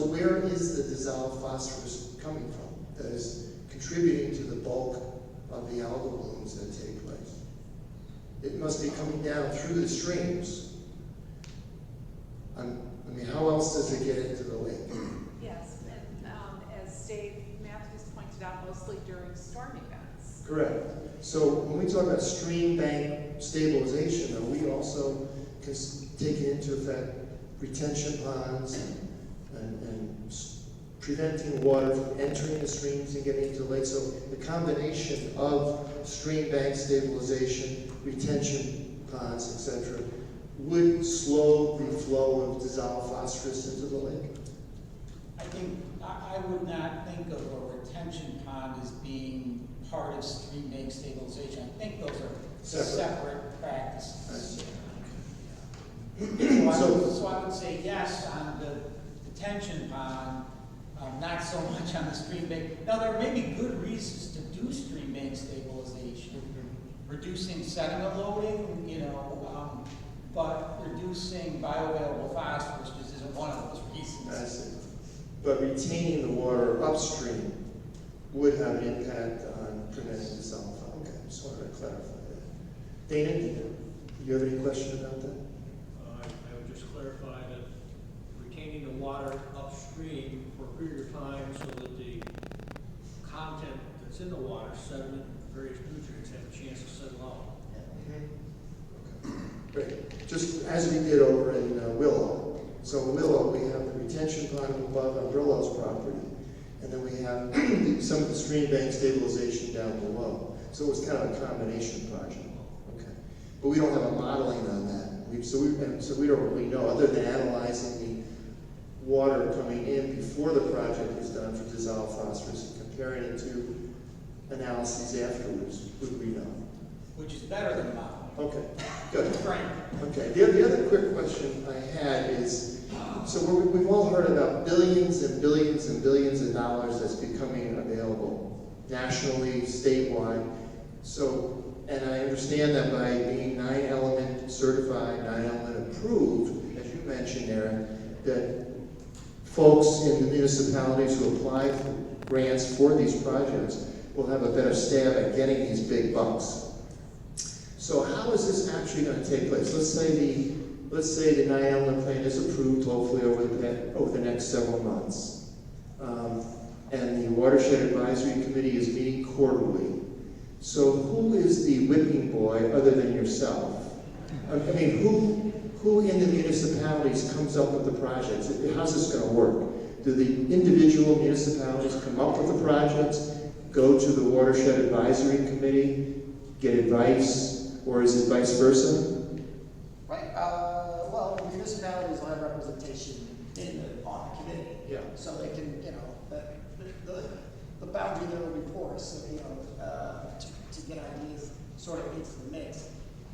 where is the dissolved phosphorus coming from that is contributing to the bulk of the algal blooms that take place? it must be coming down through the streams. I mean, how else does it get into the lake? Yes, and as Dave Matthews pointed out, mostly during storm events. Correct. So when we talk about stream bank stabilization, are we also taking into effect retention ponds and preventing water from entering the streams and getting into the lake? So the combination of stream bank stabilization, retention ponds, etc., would slow the flow of dissolved phosphorus into the lake? I think, I would not think of a retention pond as being part of stream bank stabilization. I think those are separate practices. So I would say yes on the detention pond, not so much on the stream bank. Now, there may be good reasons to do stream bank stabilization. Reducing sediment loading, you know, but reducing bioavailable phosphorus just isn't one of those reasons. I see. But retaining the water upstream would have an impact on preventing dissolved. Okay, just wanted to clarify that. Dana, do you have any question about that? I would just clarify that retaining the water upstream for a period of time so that the content that's in the water, sediment, various nutrients, have a chance to settle out. Okay. Great. Just as we did over in Willow. So in Willow, we have the retention pond above on Brillo's property, and then we have some of the stream bank stabilization down below. So it was kind of a combination project. Okay. But we don't have a modeling on that. So we don't really know, other than analyzing the water coming in before the project is done for dissolved phosphorus and comparing it to analyses afterwards, would we know? Which is better than a model. Okay, good. Frank. Okay, the other quick question I had is, so we've all heard about billions and billions and billions of dollars that's becoming available nationally, statewide. So, and I understand that by being 9-element certified, 9-element approved, as you mentioned, Aaron, that folks in the municipalities who apply for grants for these projects will have a better stab at getting these big bucks. So how is this actually going to take place? Let's say the 9-element plan is approved, hopefully over the next several months, and the Watershed Advisory Committee is meeting quarterly. So who is the whipping boy other than yourself? I mean, who in the municipalities comes up with the projects? How's this going to work? Do the individual municipalities come up with the projects, go to the Watershed Advisory Committee, get advice? Or is it vice versa? Right. Well, municipalities will have representation on the committee. Yeah. So they can, you know, the boundary there will be porous, so, you know, to get ideas sort of into the mix.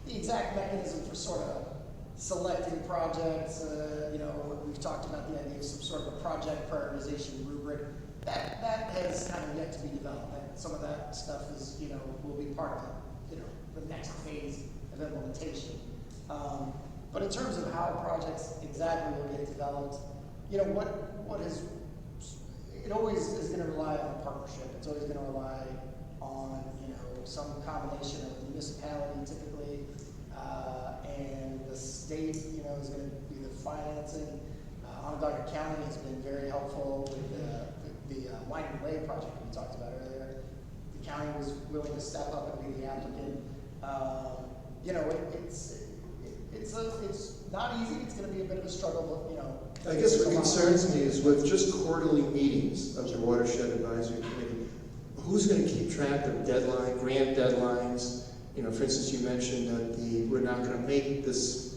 The exact mechanism for sort of selecting projects, you know, we've talked about the idea of some sort of a project prioritization rubric. That has kind of yet to be developed. Some of that stuff is, you know, will be part of it, you know, the next phase of implementation. But in terms of how projects exactly will get developed, you know, what is, it always is going to rely on a partnership. It's always going to rely on, you know, some combination of the municipality typically, and the state, you know, is going to be the financing. Onondaga County has been very helpful with the Winding Way project we talked about earlier. The county was willing to step up and be the applicant. You know, it's not easy. It's going to be a bit of a struggle, but, you know. I guess what concerns me is with just quarterly meetings of the Watershed Advisory Committee, who's going to keep track of grant deadlines? You know, for instance, you mentioned that we're not going to make this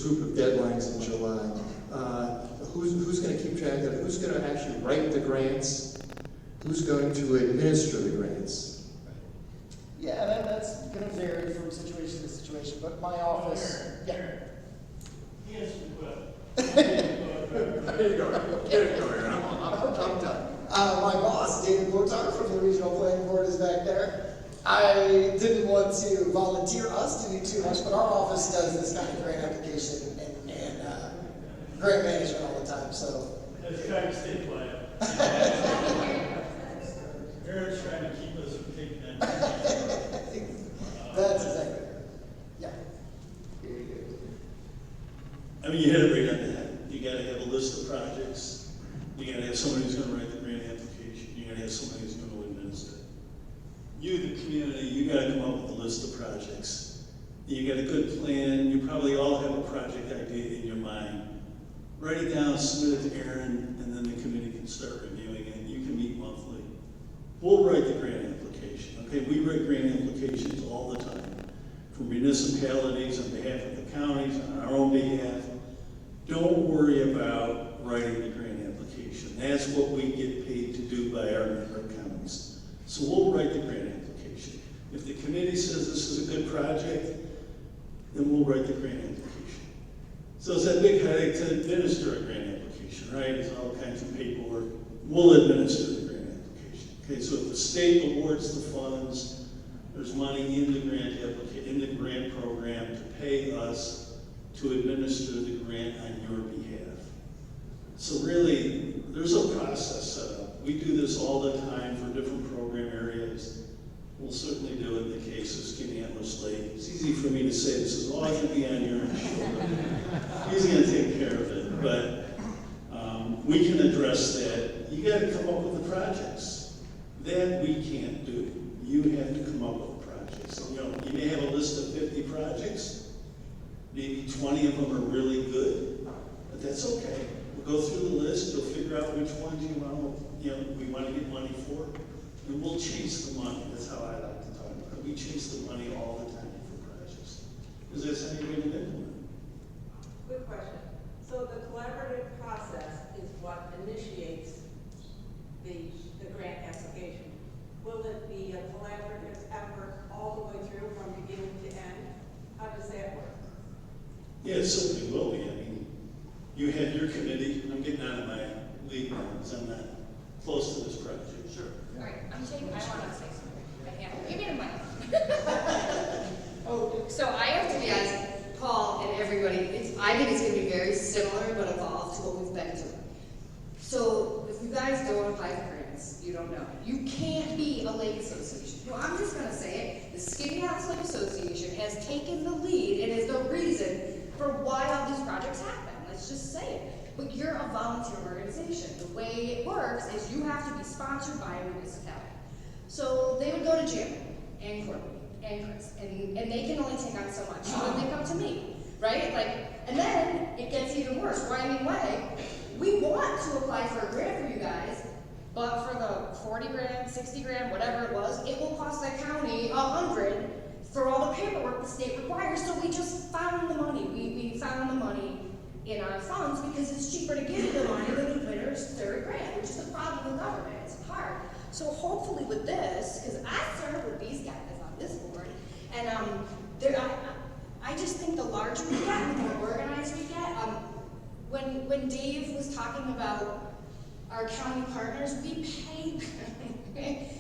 group of deadlines in July. Who's going to keep track of it? Who's going to actually write the grants? Who's going to administer the grants? Yeah, that's going to vary from situation to situation, but my office, yeah. Yes, we will. There you go. Get it going. I'm done. My boss, David Botar from the Regional Planning Board, is back there. I didn't want to volunteer us to do too much, but our office does this kind of grant application and grant management all the time, so. Let's try to stay quiet. Aaron's trying to keep us from taking that. That's exactly right. Yeah. mean, you hit it right on the head. You gotta have a list of projects. You gotta have somebody who's gonna write the grant application. You gotta have somebody who's gonna administer. You, the community, you gotta come up with a list of projects. You got a good plan. You probably all have a project idea in your mind. Write it down, submit it to Aaron, and then the committee can start reviewing it. You can meet monthly. We'll write the grant application, okay? We write grant applications all the time for municipalities on behalf of the counties, on our own behalf. Don't worry about writing the grant application. That's what we get paid to do by our member counties. So we'll write the grant application. If the committee says this is a good project, then we'll write the grant application. So it's that big headache to administer a grant application, right? It's all kinds of paperwork. We'll administer the grant application. Okay, so if the state awards the funds, there's money in the grant program to pay us to administer the grant on your behalf. So really, there's a process set up. We do this all the time for different program areas. We'll certainly do it in the case of Skaneateles Lake. It's easy for me to say this is all going to be on your shoulder. He's going to take care of it, but we can address that. You got to come up with the projects. That we can't do. You have to come up with projects. So, you may have a list of 50 projects. Maybe 20 of them are really good, but that's okay. We'll go through the list. You'll figure out which ones we want to get money for. And we'll chase the money. That's how I like to talk about it. We chase the money all the time for projects. Is this any way to implement? Quick question. So the collaborative process is what initiates the grant application. Will it be a collaborative effort all the way through from beginning to end? How does that work? Yeah, it certainly will be. I mean, you have your committee. I'm getting out of my league now because I'm not close to this project. Sure. All right, I want to say something. I can't. Give me the mic. So I have to be honest, Paul and everybody, I think it's going to be very similar but evolved to what we've been doing. So if you guys don't apply for grants, you don't know. You can't be a lake association. No, I'm just going to say it. The Skaneateles Lake Association has taken the lead and is the reason for why all these projects happen. Let's just say it. But you're a volunteer organization. The way it works is you have to be sponsored by a municipality. So they would go to Jim and Courtney and Chris, and they can only take on so much. So then they come to me, right? And then it gets even worse. Winding way, we want to apply for a grant for you guys, but for the 40 grand, 60 grand, whatever it was, it will cost the county $100 for all the paperwork the state requires. So we just found the money. We found the money in our funds because it's cheaper to give the money than the winner's third grant, which is the problem with government. It's hard. So hopefully with this, because I serve with these guys on this board, and I just think the larger we get and the more organized we get, when Dave was talking about our county partners, we pay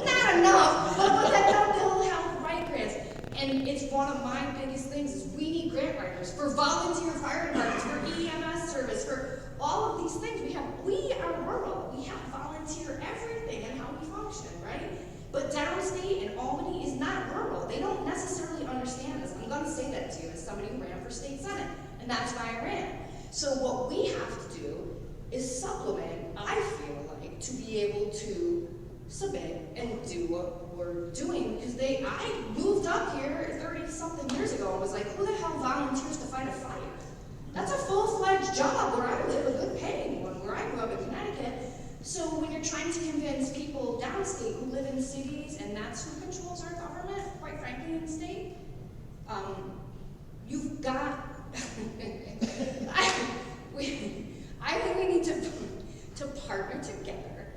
not enough, but they'll help write grants. And it's one of my biggest things is we need grant writers for volunteer fire departments, for EMS service, for all of these things. We are rural. We have volunteer everything and how we function, right? But downstate and Albany is not rural. They don't necessarily understand this. I'm going to say that to you as somebody who ran for state senate, and that's why I ran. So what we have to do is supplement, I feel like, to be able to submit and do what we're doing, because I moved up here 30-something years ago and was like, who the hell volunteers to fight a fire? That's a full-fledged job where I live, a good paying one, where I grew up in Connecticut. So when you're trying to convince people downstate who live in cities, and that's who controls our government, quite frankly, in the state, you've got, I think we need to partner together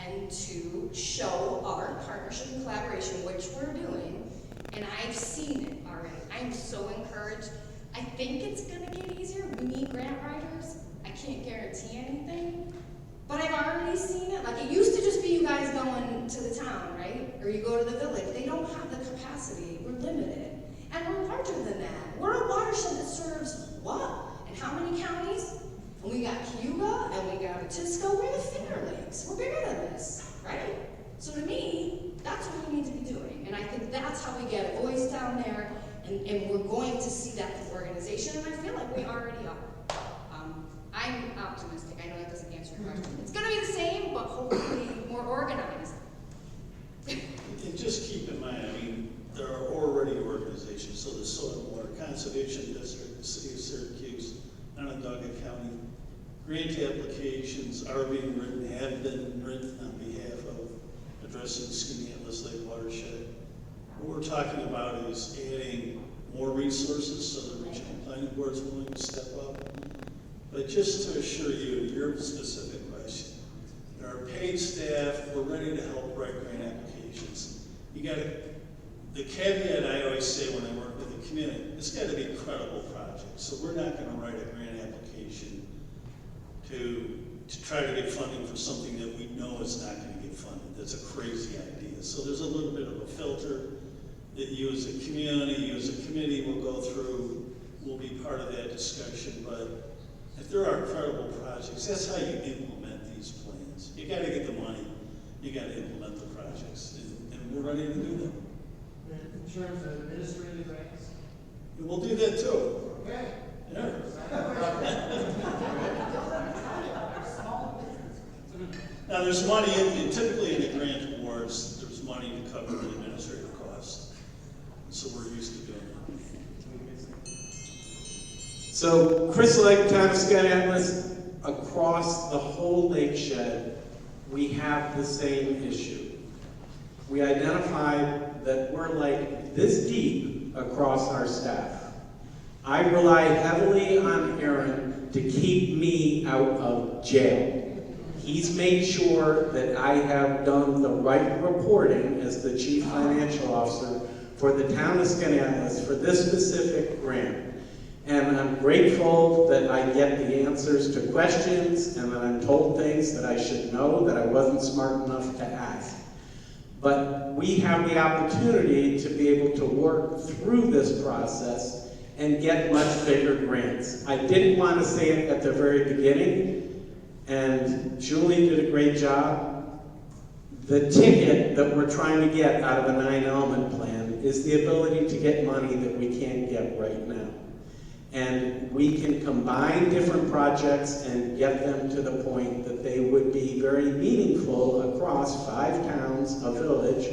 and to show our partnership and collaboration, which we're doing, and I've seen it already. I'm so encouraged. I think it's gonna get easier. We need grant writers. I can't guarantee anything, but I've already seen it. Like, it used to just be you guys going to the town, right? Or you go to the village. They don't have the capacity. We're limited. And we're larger than that. We're a watershed that serves what? And how many counties? And we got Cayuga, and we got Batisco. We're the Finger Lakes. We're bigger than this, right? So to me, that's what we need to be doing. And I think that's how we get a voice down there, and we're going to see that with organization, and I feel like we already are. I'm optimistic. I know that doesn't answer your question. It's gonna be the same, but hopefully more organized. And just keep in mind, I mean, there are already organizations, so the Soil and Water Conservation District, the City of Syracuse, Onondaga County, grant applications are being written, have been written on behalf of addressing Skaneateles Lake watershed. What we're talking about is adding more resources so the regional planning board is willing to step up. But just to assure you, your specific question, our paid staff, we're ready to help write grant applications. You gotta, the caveat I always say when I work with the community, it's gotta be a credible project. So we're not gonna write a grant application to try to get funding for something that we know is not gonna get funded. That's a crazy idea. So there's a little bit of a filter that you as a community, you as a committee will go through, will be part of that discussion. But if there are credible projects, that's how you implement these plans. You gotta get the money, you gotta implement the projects, and we're ready to do them. In terms of administrative grants? We'll do that too. Okay. Yeah. Now, there's money, typically in the grant awards, there's money to cover the administrative costs. So we're used to doing that. So, Crystal Lake, Town of Skaneateles, across the whole lake shed, we have the same issue. We identified that we're like this deep across our staff. I rely heavily on Aaron to keep me out of jail. He's made sure that I have done the right reporting as the Chief Financial Officer for the Town of Skaneateles for this specific grant. And I'm grateful that I get the answers to questions and that I'm told things that I should know that I wasn't smart enough to ask. But we have the opportunity to be able to work through this process and get much bigger grants. I didn't want to say it at the very beginning, and Julie did a great job. The ticket that we're trying to get out of a 9-element plan is the ability to get money that we can't get right now. And we can combine different projects and get them to the point that they would be very meaningful across 5 towns, a village,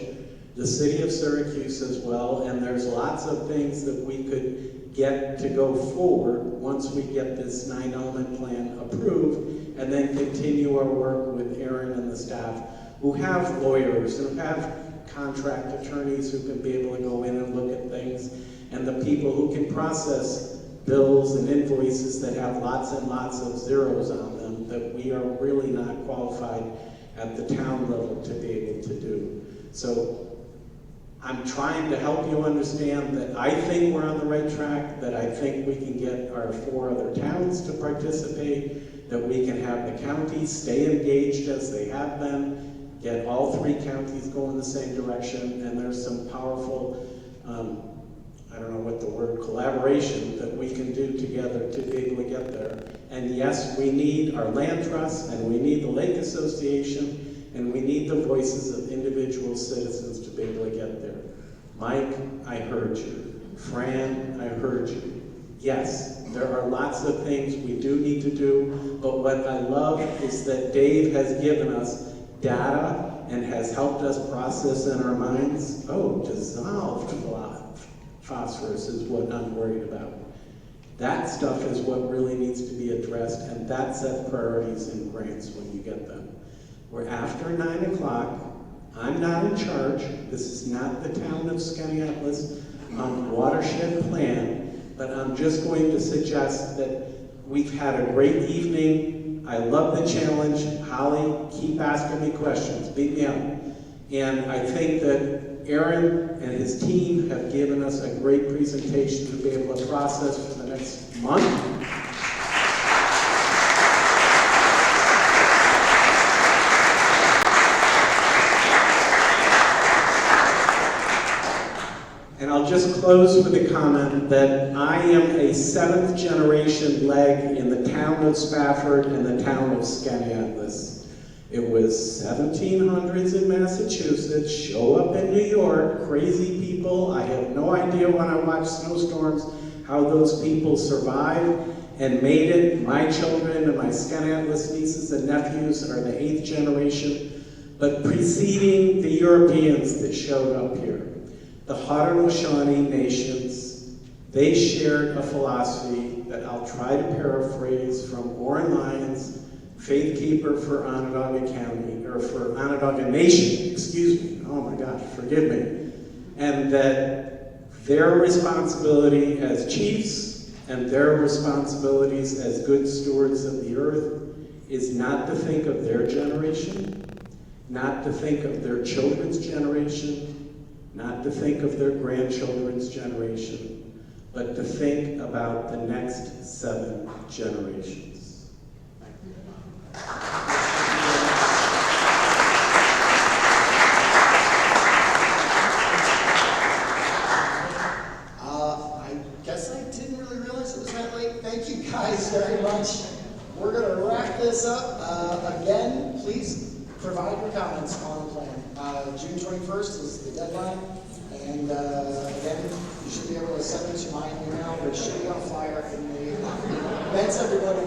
the city of Syracuse as well, and there's lots of things that we could get to go forward once we get this 9-element plan approved, and then continue our work with Aaron and the staff who have lawyers and have contract attorneys who can be able to go in and look at things, and the people who can process bills and invoices that have lots and lots of zeros on them that we are really not qualified at the town level to be able to do. So I'm trying to help you understand that I think we're on the right track, that I think we can get our 4 other towns to participate, that we can have the counties stay engaged as they have been, get all 3 counties going the same direction, and there's some powerful, I don't know what the word, collaboration that we can do together to be able to get there. And yes, we need our land trust, and we need the Lake Association, and we need the voices of individual citizens to be able to get there. Mike, I heard you. Fran, I heard you. Yes, there are lots of things we do need to do, but what I love is that Dave has given us data and has helped us process in our minds, oh, dissolved phosphorus is what I'm worried about. That stuff is what really needs to be addressed, and that sets priorities in grants when you get them. We're after 9 o'clock. I'm not in charge. This is not the Town of Skaneateles watershed plan, but I'm just going to suggest that we've had a great evening. I love the challenge. Holly, keep asking me questions. Beat me up. And I think that Aaron and his team have given us a great presentation to be able to process for the next month. And I'll just close with a comment that I am a 7th generation leg in the town of Spafford and the town of Skaneateles. It was 1700s in Massachusetts, show up in New York, crazy people. I have no idea when I watch snowstorms how those people survived and made it. My children and my Skaneateles nieces and nephews are the 8th generation, but preceding the Europeans that showed up here, the Haudenosaunee nations, they shared a philosophy that I'll try to paraphrase from Oren Lyons, Faith Keeper for Onondaga County, or for Onondaga Nation, excuse me, oh my gosh, forgive me, and that their responsibility as chiefs and their responsibilities as good stewards of the earth is not to think of their generation, not to think of their children's generation, not to think of their grandchildren's generation, but to think about the next 7 generations. I guess I didn't really realize it was that late. Thank you guys very much. We're going to wrap this up. Again, please provide your comments on the plan. June 21st is the deadline. And again, you should be able to send it to my email, which should be on flyer in the events everybody.